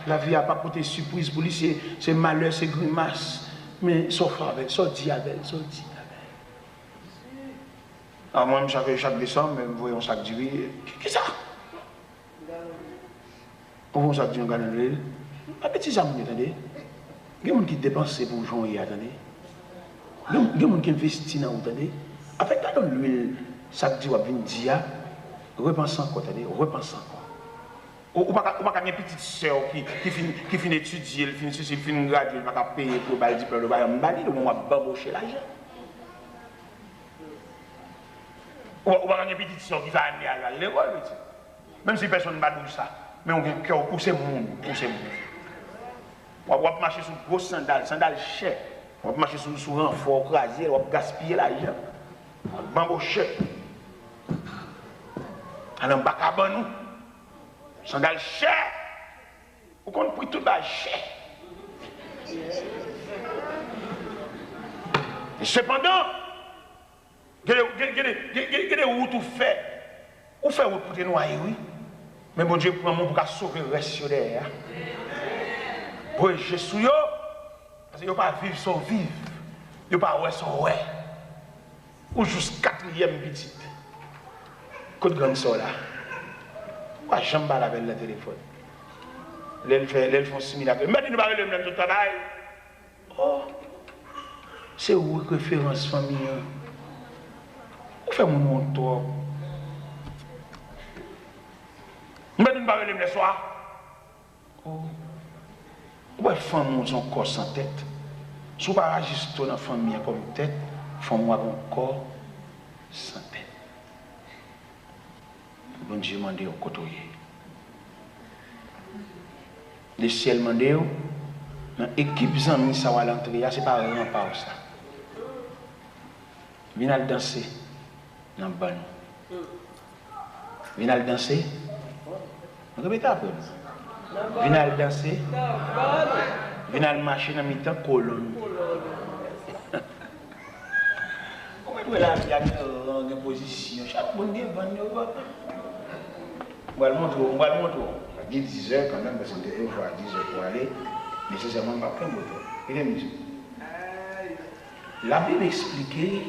la vie a pas porté surprise pour lui, c'est malheur, c'est grimace. Mais sauf avec, sorti avec. Alors moi, chaque décembre, je vois un sac de riz. Qu'est-ce que ça? On voit un sac de riz, on gagne le riz. Un petit sac, attendez. Il y a des gens qui dépensent pour jouer, attendez. Il y a des gens qui investissent dans attendez. Avec l'huile, sac de riz, on vient repensant quoi, attendez, repensant quoi. Ou pas une petite soeur qui finit d'étudier, elle finit de graduer, elle va payer pour le diplôme, elle va m'baller, on va bambocher l'argent. Ou pas une petite soeur qui va aller à l'école, même si personne ne va dire ça, mais on a un cœur pour ces monde, On va marcher sur gros sandales chères, on va marcher sur renfort crasé, on va gaspiller l'argent, on va bambocher. Alors, on va nous. Sandales chères. Ou qu'on prie tout bas cher. Et cependant, il y a des routes où fait. Où fait route pour te noyer, oui. Mais mon Dieu, pour moi, pour sauver le reste derrière. Pour Jésus, parce qu'il n'y a pas vivre sans vivre. Il n'y a pas ouais sans ouais. Ou juste quatrième petite. Côte grande soeur là. Moi, j'aime pas avec le téléphone. Elles font 6 000 appels. Maintenant, nous parlons de même travail. Oh, c'est où référence famille? Où fait mon nom toi? Maintenant, nous parlons de même le soir. Oh, où est femme son corps sans tête? Si vous ne pas agir dans la famille comme tête, femme a un corps sans tête. Bon Dieu m'a dit au côté. Le ciel m'a dit, dans l'équipe Zami, ça va l'entrée, c'est pas un rempart ça. Viens danser dans le ban. Viens danser. Répétez après. Viens danser. Viens marcher dans mi-temps colonne. Comment est-ce que la vie a une position? Chaque monde est venu. On va le montrer. Il dit 10 heures quand même, parce que il faut à 10 heures pour aller, nécessairement pas plein de moteur. Et les musiques. La Bible expliquait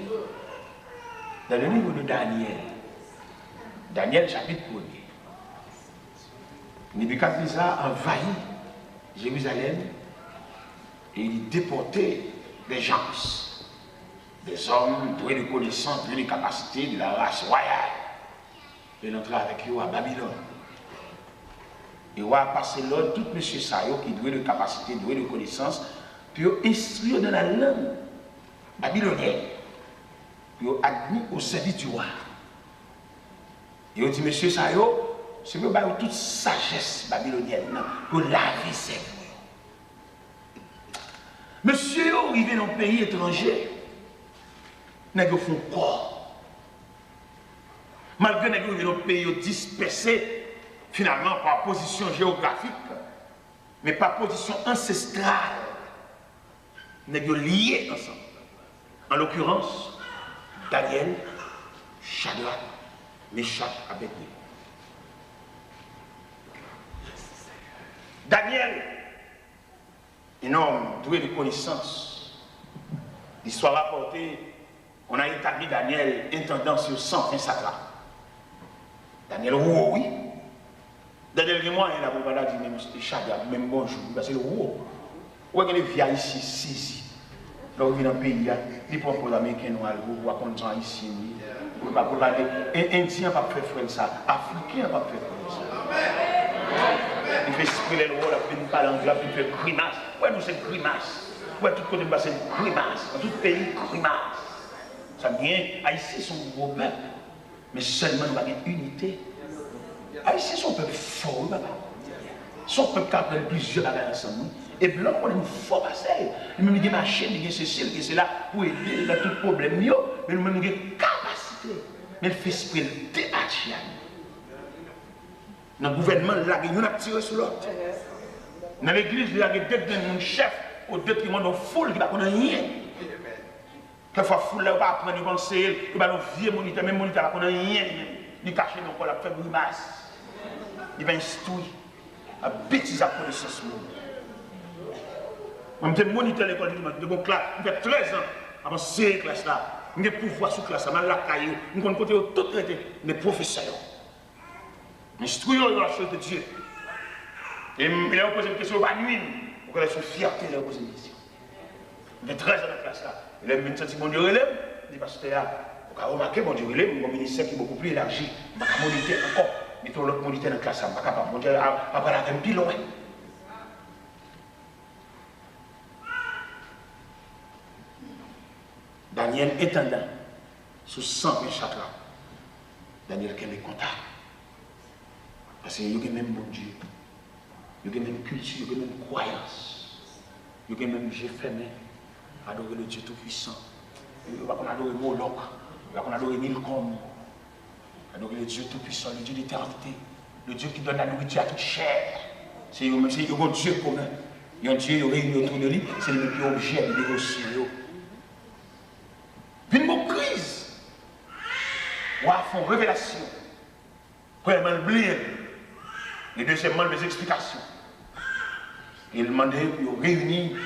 dans le livre de Daniel chapitre 1er. Nebuchadnezzar envahit Jérusalem et il déportait des gens, des hommes doués de connaissances, doués de capacités de la race royale. Et l'entrer avec eux à Babylone. Et on va passer l'ordre, tout M. Sayo qui doué de capacité, doué de connaissances, puis instruire dans la langue babylonienne, puis admis au service du roi. Et on dit, M. Sayo, c'est pour toute sagesse babylonienne, pour laver ses voix. Monsieur, arrivé dans un pays étranger, n'a pas fait quoi? Malgré que nous avons pays dispersés, finalement par position géographique, mais par position ancestrale. Nèg yo liés ensemble. En l'occurrence, Daniel, Shadrach, Meshach, Abednego. Daniel, un homme doué de connaissances. L'histoire rapportée, on a établi Daniel intendant sur 120 satrapes. Daniel, oui. Daniel et moi, il a pas dit même Shadrach, même bonjour, parce que le roi. Où est-ce que les vieilles ici saisis? Là où il vient dans le pays, il propose aux Américains noirs, ou à contre ici, il pas pour aller. Indien pas faire frère ça, Africain pas faire frère ça. Il fait exprimer le rôle, il fait parler anglais, il fait grimace. Ouais, nous c'est grimace. Ouais, tout côté c'est grimace. Dans tout pays, grimace. Ça vient, Haïti sont gros peuple, mais seulement nous avons une unité. Haïti sont peuple fort, papa. Son peuple qui a plusieurs bagages ensemble. Et blanc, on est fort passé. Nous avons des machines, des ceci, des cela, pour aider dans tout problème. Mais nous avons des capacités. Mais le fait esprit de débattre. Dans le gouvernement, nous avons tiré sur l'autre. Dans l'église, nous avons deux chefs au détriment de foule qui ne connaissent rien. Quelquefois, foule là, on va apprendre à penser, on va nous vieux moniteurs, même moniteurs, on ne connaît rien. Ils cachent dans le corps, ils font grimace. Ils vont instruire. À bêtise à connaissance. Je suis moniteur de l'école de mon classe, je fais 13 ans avant cette classe là. Je suis pouvoir sur classe, je suis là, je suis côté tout traité, mes professeurs. Instruire la chose de Dieu. Et il a posé une question, pas nuit, pour que son fierté il a posé une question. Je fais 13 ans dans la classe là. Il a même senti mon Dieu relève, il dit pasteur, vous avez remarqué mon Dieu relève, mon ministère qui est beaucoup plus élargi, je vais moniter encore. Mettons l'autre moniteur dans la classe, je ne suis pas capable de monter après la même pilon. Daniel étendant sous 120 chakras. Daniel qui est content. Parce qu'il y a même bon Dieu. Il y a même culture, il y a même croyance. Il y a même Dieu fermé. Adorer le Dieu Tout-Puissant. Il va qu'on adore Moloch. Il va qu'on adore Milcom. Adorer le Dieu Tout-Puissant, le Dieu d'éternité. Le Dieu qui donne la nourriture à toute chair. C'est un Dieu commun. Il y a un Dieu réuni autour de lui. C'est le même objet de dévotion. Une bonne crise. Ou à fond révélation. Premièrement, le blé. Et deuxièmement, les explications. Il demandait pour réunir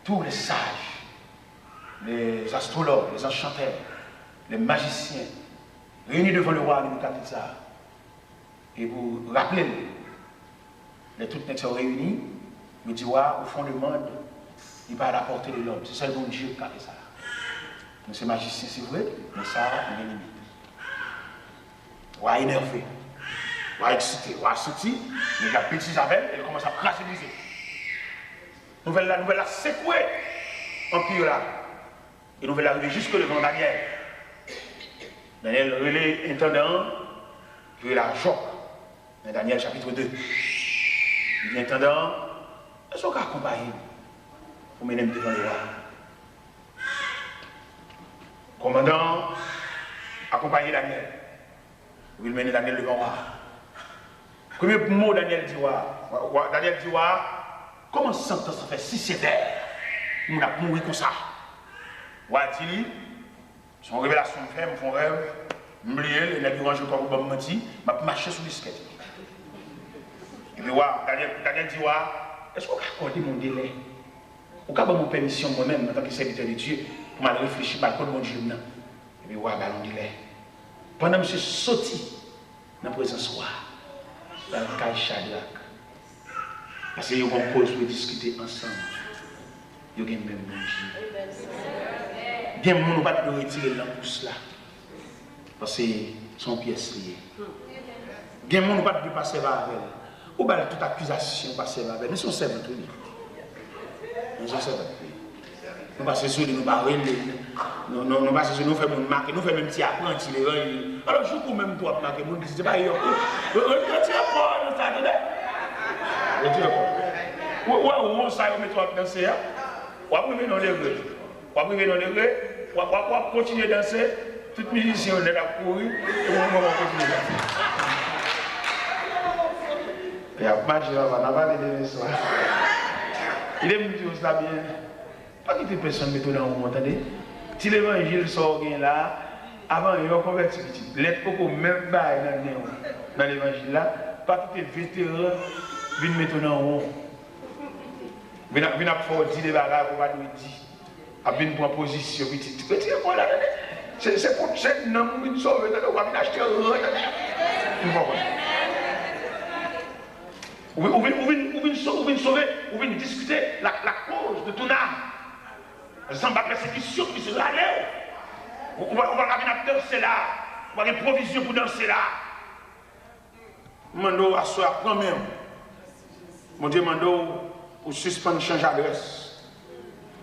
tous les sages, les astrologues, les enchanteurs, les magiciens, réunis devant le roi Nebuchadnezzar. Et vous rappelez, les toutes les sont réunis, il dit, au fond du monde, il va à la portée de l'homme. C'est seul bon Dieu qui a fait ça. Mais c'est magicien, c'est vrai, mais ça, il y a une limite. On va énerver, on va exciter, on va sortir, mais la bêtise avec, elle commence à fragiliser. Nous allons la secouer en pire là. Et nous allons arriver jusque devant Daniel. Daniel, relais intendant, puis la Joc. Dans Daniel chapitre 2. Il dit intendant, est-ce qu'on va accompagner pour mener devant le roi? Commandant, accompagner Daniel. Il mener Daniel devant le roi. Premier mot Daniel dit, Daniel dit, comment sentence ça fait si sévère? On a mouru comme ça. Ouati, son révélation fait, mon rêve, m'oublier, il a dit, je crois que je menti, m'a marché sur l'escalier. Et puis, Daniel dit, est-ce qu'on peut accorder mon délai? Ou qu'à mon permission moi-même, en tant que serviteur de Dieu, pour m'aller réfléchir par le code de mon Dieu. Et puis, mon délai. Pendant que je suis sorti dans la présence de roi, dans le cas de Shadrach, parce qu'ils ont une cause pour discuter ensemble. Ils ont même bon Dieu. Bien, nous ne pouvons pas retirer l'empousse là. Parce que son pièce liée. Bien, nous ne pouvons pas passer avec elle. Ou bien toute accusation passer avec elle. Nous sommes servants tout. Nous sommes servants. Nous passons sur nous barrer. Nous passons sur nous faire mon marque. Nous faisons même petit apprenti. Alors, je peux même toi marquer mon disque. C'est pas yo. Retirez pas, nous attendez. Retirez pas. Ou on s'aille mettre toi danser. Ou après dans les rues. Ou après dans les rues. Ou après continuer à danser. Toutes les musiciens on est là pour courir. Et on va continuer à danser. Et après, je vais avoir des soirs. Il est venu ça bien. Pas quitter personne mettre dans vous entendez? Si l'évangile sort là, avant il y a un converti petit. L'être beaucoup même pas dans l'évangile là, pas quitter vétéran venir mettre dans vous. Venir faire dire des bagages pour pas nous dire. A venir prendre position petite. Petit quoi là? C'est pour cette non nous sauver dans on va acheter Ou venir sauver, ou venir discuter la cause de ton âme. Sans la persécution qui se là. On va danser là. On va avoir une provision pour danser là. Mando à soi quand même. Mon Dieu, mando pour suspendre changer d'adresse.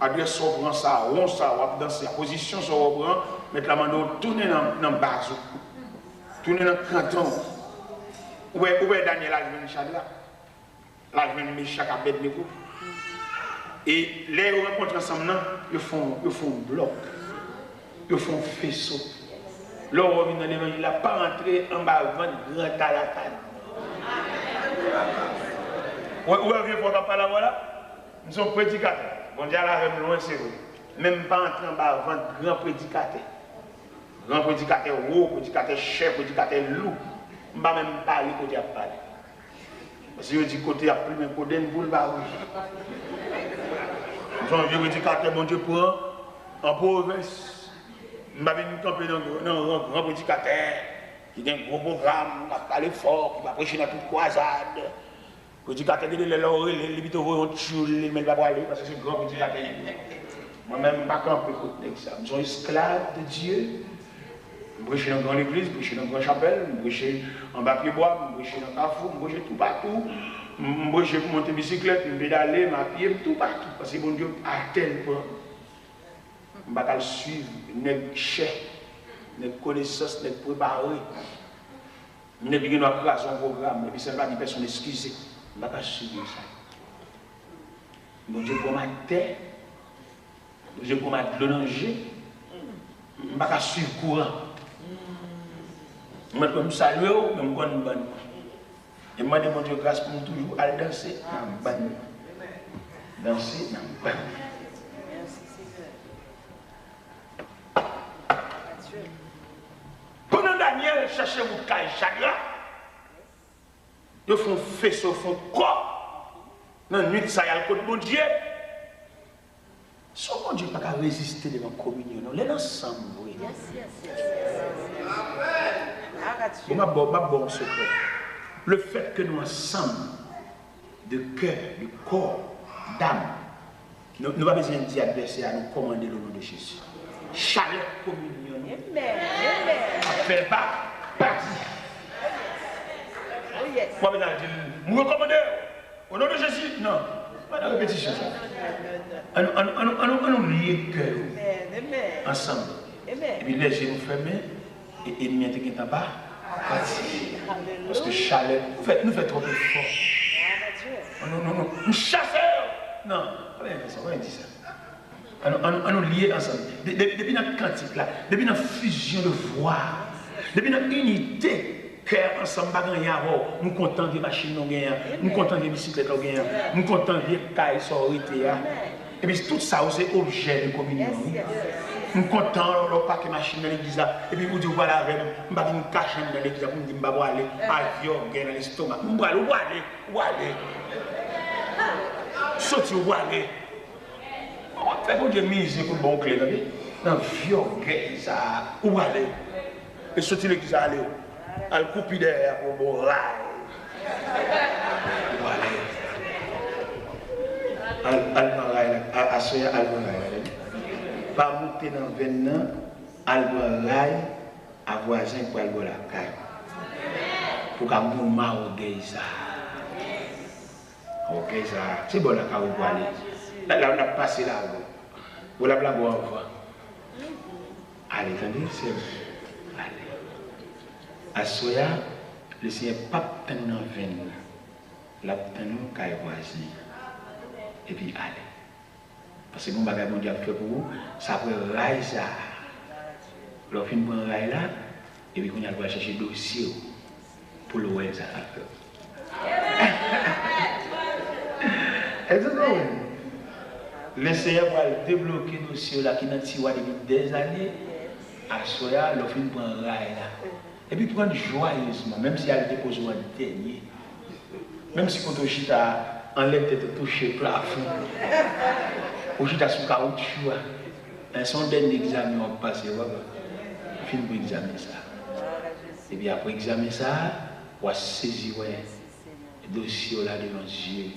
Adresse on prend ça, on va danser. La position on prend, mettre la mando tourner dans le bas. Tourner dans le canton. Où est Daniel là, là? Là, je viens de chaque abed de groupe. Et les rencontres ensemble, ils font bloc. Ils font faisceau. Là, on revient dans l'évangile, il n'a pas rentré en bas avant grand à la table. Où est-ce qu'il faut pas là, voilà? Nous sommes prédicateurs. Bon Dieu, là, loin, c'est vrai. Même pas entrer en bas avant grand prédicateur. Grand prédicateur haut, prédicateur chef, prédicateur loup. Je ne vais même pas parler côté à parler. Parce que je dis côté à plus, mais côté de boule, bah oui. Nous sommes vieux prédicateurs, mon Dieu, pour en province. Je vais venir camper dans un grand prédicateur qui a un gros programme, qui va parler fort, qui va prêcher dans toute croisade. Prédicateur qui est là, les bitaux vont tuer, mais il va pas aller parce que c'est un grand prédicateur. Moi-même, je ne vais pas camper côté ça. Nous sommes esclaves de Dieu. Je prêche dans une grande église, je prêche dans une grande chapelle, je prêche en bas pied-bois, je prêche dans Carrefour, je prêche tout partout. Je prêche pour monter bicyclette, je pédaler, je pied, tout partout. Parce que mon Dieu, à tel point, je ne vais pas suivre, ne cher, ne connaissance, ne préparer. Je ne vais pas créer son programme, et puis ça ne va pas dire personne excusée. Je ne vais pas suivre ça. Mon Dieu, pour ma terre, mon Dieu, pour ma danger, je ne vais pas suivre le courant. Je me salue, je me bonne bonne. Et je me demande Dieu grâce pour toujours aller danser dans le ban. Danser dans le ban. Pendant Daniel cherchait mon caille chagrin, ils font faisceau, font quoi? Dans la nuit, ça y a le côté de mon Dieu. Son bon Dieu n'a pas résister devant la communion. Non, les ensemble, oui. Bon secret. Le fait que nous ensemble, de cœur, de corps, d'âme, nous n'avons pas besoin de dire adversaire à nous commander le nom de Jésus. Chaleur communion. Appel bas, parti. Moi, je vais dire, nous recommandons au nom de Jésus. Non, pas de répétition. On lier cœur ensemble. Et puis les yeux nous fermés et l'ennemi est en bas. Parce que chaleur, nous fait trop de fort. Non, nous chassons. Non, on va dire ça. On nous lier ensemble. Depuis notre cantique là, depuis notre fusion de voix, depuis notre unité, cœur ensemble, nous contents des machines nous gagnons, nous contents des bicyclettes nous gagnons, nous contents des cailles sororité. Et puis tout ça, c'est objet de communion. Nous sommes contents de paquet machine dans l'église. Et puis vous dites, voilà, je vais me cacher dans l'église pour me dire, je vais aller avion dans l'estomac. Où aller. Sorti où aller. Faites-vous de mise pour le bon clé. Dans l'avion, où aller. Et sorti l'église, aller. Elle coupe derrière pour bon rail. Où aller. Al-Maraï, Assoya Al-Maraï. Pas monter dans le venant, Al-Maraï, à voisin pour aller la caille. Pour qu'un bon mal au Geïsa. Au Geïsa, c'est bon la caille pour aller. Là, on a passé là. Vous l'avez boire avant. Allez, attendez, c'est allez. Assoya, le Seigneur pas dans le venant. Là, dans le caille voisin. Et puis allez. Parce que mon bagage mon Dieu a fait pour vous, ça peut rail ça. Alors fin prend rail là, et puis on va chercher dossier pour le ouais ça a fait. Est-ce que l'enseignant va débloquer le dossier là qui n'a tiré depuis des années. À Soya, le film prend un rail là. Et puis prendre joyeusement, même si elle dépose un dernier. Même si quand on chita enlève tête touché plafond. On chita sous caoutchouc. Son dernier examen on passe, le film pour examiner ça. Et puis après examiner ça, on va saisir le dossier là devant Dieu.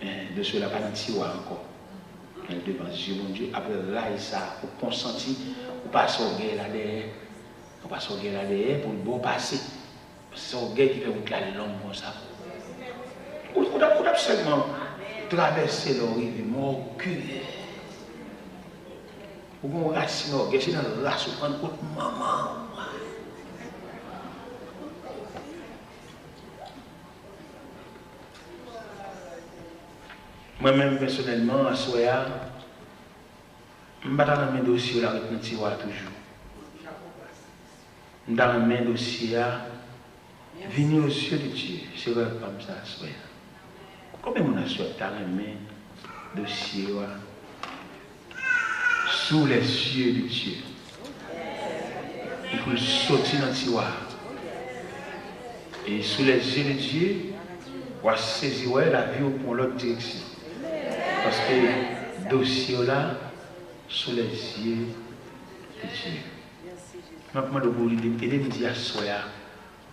Le dossier là pas dans tiroir encore. Devant Dieu, mon Dieu, après là, ça, pour consentir, pour passer au guet là derrière. On passe au guet là derrière pour le bon passer. C'est au guet qui fait vous la langue comme ça. On a seulement traversé le rive, mon cul. Pour qu'on racine au guet, c'est dans le race, on prend contre maman. Moi-même, personnellement, à Soya, je ne vais pas dans mes dossiers là, avec notre tiroir toujours. Dans mes dossiers, venir aux yeux de Dieu, c'est vrai comme ça, Soya. Combien on a souhaité dans mes dossiers sous les yeux de Dieu? Il faut sortir dans le tiroir. Et sous les yeux de Dieu, on va saisir la vie pour l'autre direction. Parce que le dossier là, sous les yeux de Dieu. Je me demande pour lui aider me dire à Soya,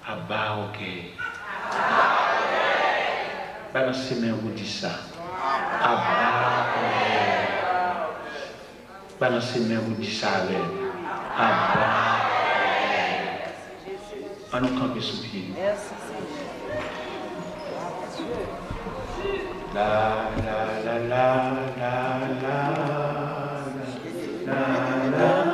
à bas au cœur. Balancez mes mains, vous dites ça. À bas au cœur. Balancez mes mains, vous dites ça avec. À bas. À nous camper sous pied. La la la la la la la la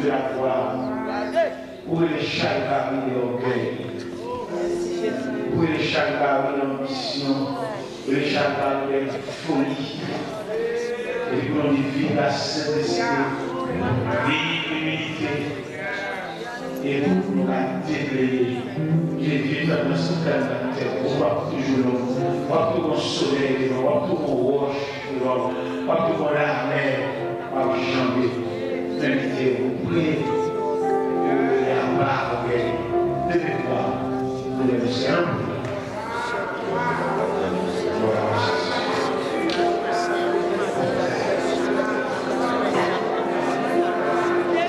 de la gloire, pour les chalvaries et orgueil, pour les chalvaries d'ambition, pour les chalvaries de folie, et pour nous vivre la saint-esprit, l'humilité, et pour nous la déblayer. J'ai dit dans ce terre, on va toujours l'homme, on va tout mon soleil, on va tout mon roche, on va tout mon armée, on va jamber. Invitez vous priez, la barre de mémoire, de l'océan.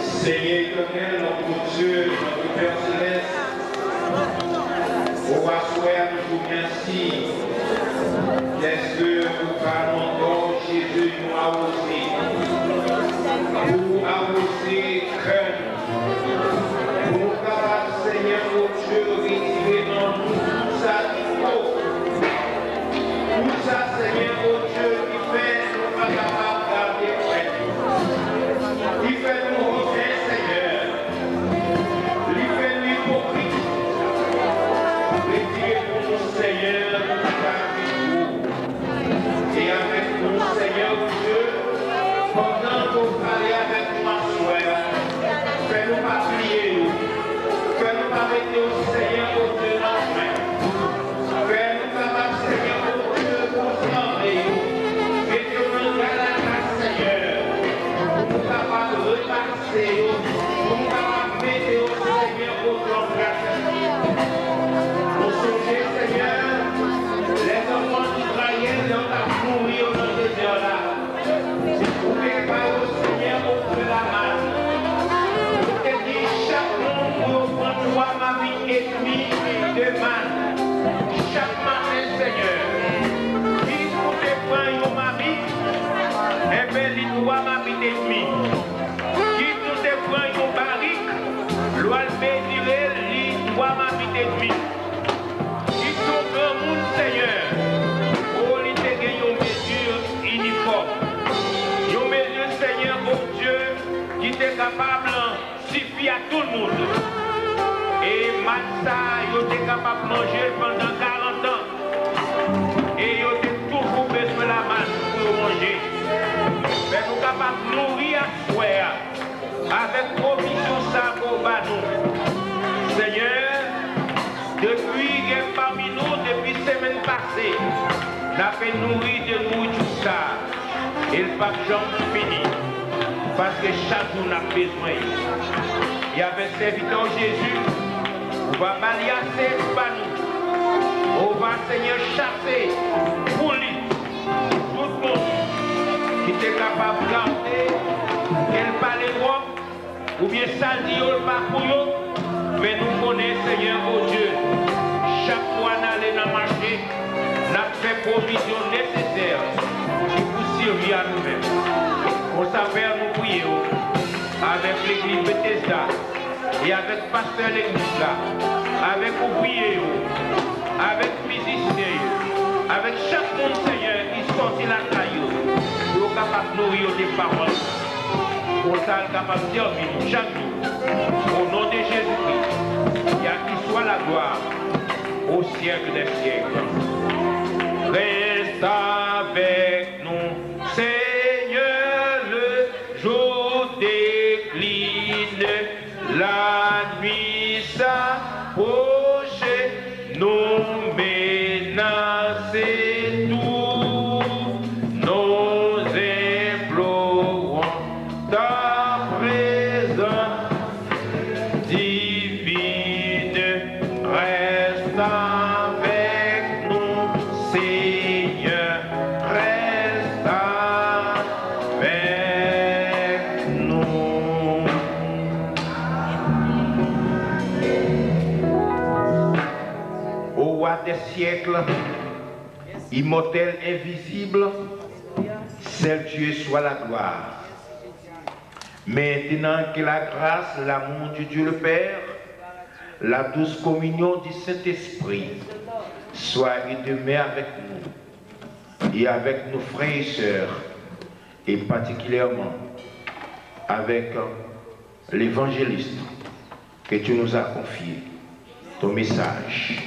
Seigneur éternel, notre Dieu, notre Père céleste, au assoir nous vous merci. Est-ce que nous parlons encore Jésus nous a aussi? Pour arroser cœur, pour nous capables, Seigneur, notre Dieu, retirer dans nous tout ça qu'il faut. Tout ça, Seigneur, notre Dieu, qui fait nous pas capables de garder près. Qui fait nous refaire, Seigneur. Qui fait nous hypocrite. Retirez pour nous, Seigneur, tout ça qu'il faut. Et avec nous, Seigneur, Dieu, pendant qu'on parle avec nous en soir, fais-nous pas plier nous, fais-nous pas mettre au Seigneur au Dieu dans la main, fais-nous capables, Seigneur, au Dieu pour trembler, mettez-nous dans la grâce, Seigneur, pour nous capables de repasser, pour nous capables de mettre au Seigneur au Dieu en grâce. Nous songez, Seigneur, les enfants d'Israël, ils ont nourri au nom de Dieu là. Vous préparez au Seigneur au feu de la masse. Vous te dites, chaque monde pour prendre ma vie ethnie de man. Chaque matin, Seigneur, qui vous te prend ma vie, et bien, il doit ma vie ethnie. Qui vous te prend une barrique, l'oie le bénir, il doit ma vie ethnie. Qui tout le monde, Seigneur, oh, il te gagne une mesure uniforme. Une mesure, Seigneur, oh Dieu, qui est capable de suffire à tout le monde. Et Matza, il était capable de manger pendant 40 ans. Et il était toujours besoin de la masse pour manger. Mais nous sommes capables de nourrir à soi avec provision ça pour nous. Seigneur, depuis parmi nous, depuis la semaine passée, nous avons nourri de nourriture ça. Et le pape Jean fini. Parce que chaque jour, on a besoin. Il y avait serviteur Jésus. On va balayer par nous. On va, Seigneur, chasser pour lui. Tout le monde qui était capable de garder, qu'elle parlait d'Europe, ou bien ça dit, on ne pas pour eux. Mais nous connaissons, Seigneur, oh Dieu. Chaque fois, on allait dans le marché, on a fait provision nécessaire. À nous-mêmes. On s'appelle nous prier avec l'église Bethesda et avec le pasteur de l'église là, avec ouvriers, avec musiciens, avec chaque monde, Seigneur, qui sortit la caillou, pour capable de nourrir des paroles. On s'est capable de servir chaque jour. Au nom de Jésus-Christ, et à qui soit la gloire au siècle des siècles. Reste avec nous. Seigneur, le jour décline, la nuit s'approche, nous menacer tous, nous implorons ta présence divine, reste avec nous, Seigneur, reste avec nous. Au roi des siècles, immortel, invisible, seul Dieu soit la gloire. Maintenant que la grâce, l'amour de Dieu le Père, la douce communion du Saint-Esprit soit et demeure avec nous et avec nos frères et sœurs, et particulièrement avec l'évangéliste que tu nous as confié, ton message,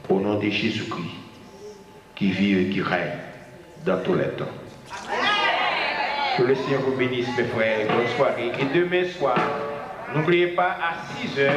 au nom de Jésus-Christ, qui vit et qui règne dans tous les temps. Que le Seigneur vous bénisse, mes frères. Bonne soirée. Et demain soir, n'oubliez pas à 6h30.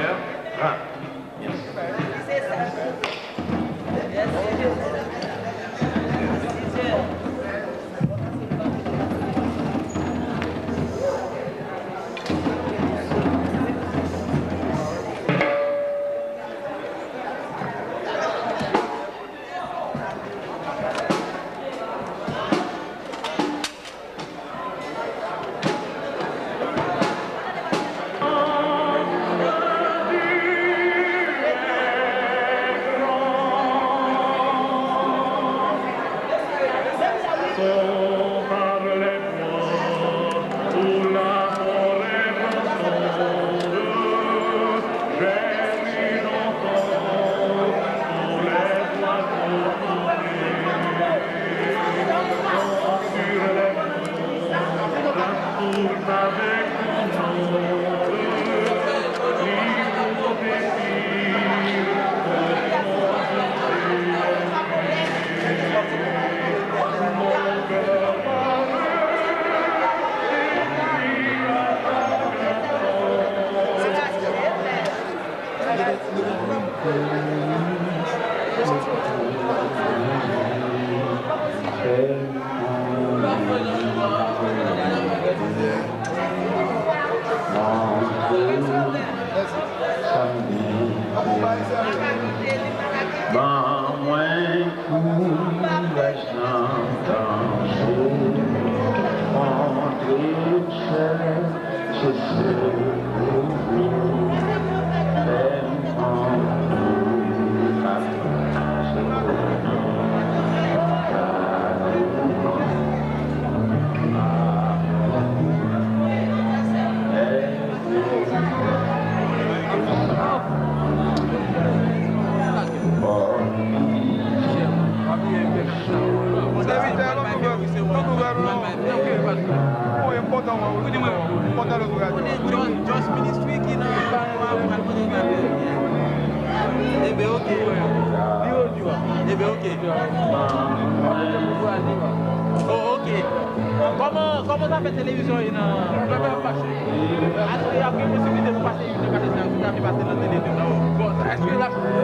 Comment ça fait télévision il y a passer? Est-ce qu'il y a une possibilité de passer une passer dans la télé? Bon, est-ce que la problème